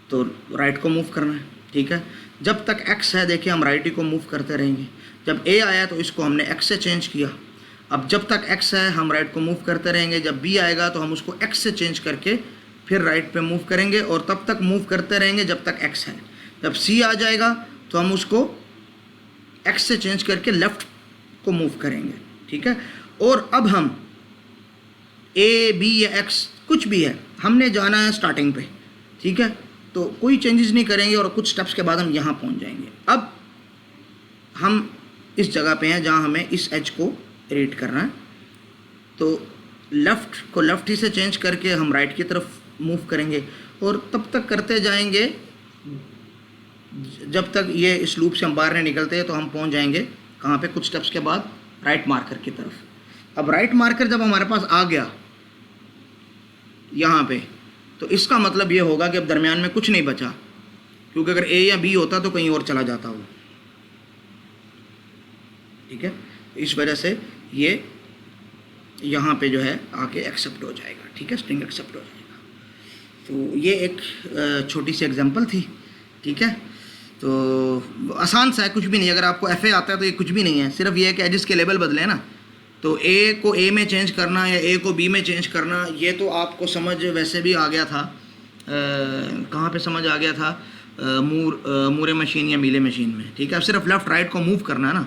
तो राइट को मूव करना है, ठीक है। जब तक एक्स है देखिए हम राइट ही को मूव करते रहेंगे। जब ए आया तो इसको हमने एक्स से चेंज किया। अब जब तक एक्स है हम राइट को मूव करते रहेंगे। जब बी आएगा तो हम उसको एक्स से चेंज करके फिर राइट पे मूव करेंगे और तब तक मूव करते रहेंगे जब तक एक्स है। जब सी आ जाएगा तो हम उसको एक्स से चेंज करके लेफ़्ट को मूव करेंगे, ठीक है। और अब हम ए, बी या एक्स कुछ भी है, हमने जाना है स्टार्टिंग पे, ठीक है। तो कोई चेंजेस नहीं करेंगे और कुछ स्टेप्स के बाद हम यहाँ पहुँच जाएंगे। अब हम इस जगह पे हैं जहाँ हमें इस एज को रीड करना है, तो लेफ़्ट को लेफ़्ट ही से चेंज करके हम राइट की तरफ मूव करेंगे और तब तक करते जाएंगे जब तक ये इस लूप से हम बाहर नहीं निकलते हैं। तो हम पहुँच जाएंगे कहाँ पे, कुछ स्टेप्स के बाद राइट मार्कर की तरफ। अब राइट मार्कर जब हमारे पास आ गया यहाँ पे, तो इसका मतलब ये होगा कि अब दरमियान में कुछ नहीं बचा, क्योंकि अगर ए या बी होता तो कहीं और चला जाता वो, ठीक है। इस वजह से ये यहाँ पे जो है आके एक्सेप्ट हो जाएगा, ठीक है, स्ट्रिंग एक्सेप्ट हो जाएगा। तो ये एक छोटी सी एग्जांपल थी, ठीक है। तो आसान सा है, कुछ भी नहीं। अगर आपको FA आता है तो ये कुछ भी नहीं है, सिर्फ ये है कि एजेस के लेवल बदले ना। तो A को A में चेंज करना या A को B में चेंज करना, ये तो आपको समझ वैसे भी आ गया था। कहाँ पे समझ आ गया था? मूरे मशीन या मीले मशीन में, ठीक है। अब सिर्फ लेफ़्ट राइट को मूव करना है ना,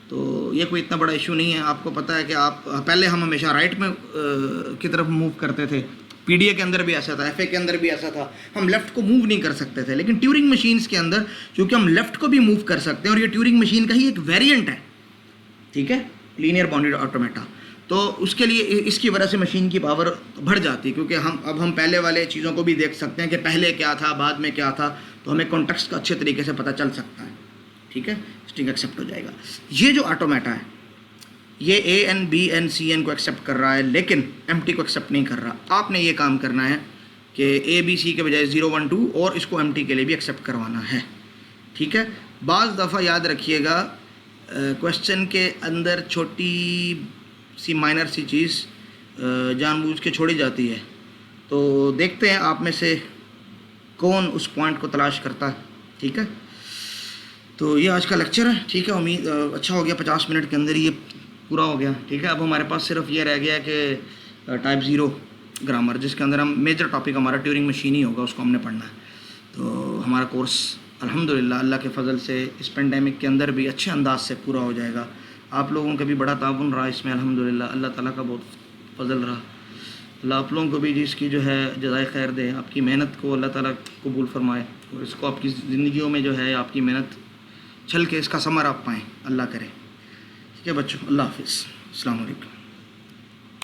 तो ये कोई इतना बड़ा इशू नहीं है। आपको पता है कि आप पहले हम हमेशा राइट में की तरफ मूव करते थे, PDA के अंदर भी ऐसा था, FA के अंदर भी ऐसा था, हम लेफ़्ट को मूव नहीं कर सकते थे। लेकिन ट्यूरिंग मशीन्स के अंदर क्योंकि हम लेफ़्ट को भी मूव कर सकते हैं, और ये ट्यूरिंग मशीन का ही एक वेरिएंट है, ठीक है, लीनियर बाउंडेड ऑटोमेटा। तो उसके लिए इसकी वजह से मशीन की पावर बढ़ जाती है, क्योंकि हम पहले वाले चीज़ों को भी देख सकते हैं कि पहले क्या था, बाद में क्या था, तो हमें कॉन्टेक्स्ट का अच्छे तरीके से पता चल सकता है, ठीक है। स्ट्रिंग एक्सेप्ट हो जाएगा। ये जो ऑटोमेटा है ये AN BN CN को एक्सेप्ट कर रहा है, लेकिन MT को एक्सेप्ट नहीं कर रहा। आपने ये काम करना है कि ABC के बजाय 0 1 2 और इसको MT के लिए भी एक्सेप्ट करवाना है, ठीक है। बाज़ दफ़ा याद रखिएगा क्वेश्चन के अंदर छोटी सी माइनर सी चीज़ जानबूझ के छोड़ी जाती है। तो देखते हैं आप में से कौन उस पॉइंट को तलाश करता है, ठीक है। तो ये आज का लेक्चर है, ठीक है। उम्मीद अच्छा हो गया, 50 मिनट के अंदर ये पूरा हो गया, ठीक है। अब हमारे पास सिर्फ ये रह गया है कि टाइप 0 ग्रामर, जिसके अंदर हम मेजर टॉपिक हमारा ट्यूरिंग मशीन ही होगा, उसको हमने पढ़ना है। तो हमारा कोर्स अल्हम्दुलिल्लाह अल्लाह के फ़ज़ल से इस पेंडेमिक के अंदर भी अच्छे अंदाज से पूरा हो जाएगा। आप लोगों का भी बड़ा ताउन रहा इसमें, अल्हम्दुलिल्लाह अल्लाह ताला का बहुत फ़ज़ल रहा। अल्लाह आप लोगों को भी जिसकी जो है जज़ाए खैर दे, आपकी मेहनत को अल्लाह ताला कबूल फरमाए, और इसको आपकी ज़िंदगियों में जो है आपकी मेहनत चल के इसका समर आप पाएँ, अल्लाह करे, ठीक है बच्चों। अल्लाह हाफ़िज़, अस्सलाम वालेकुम।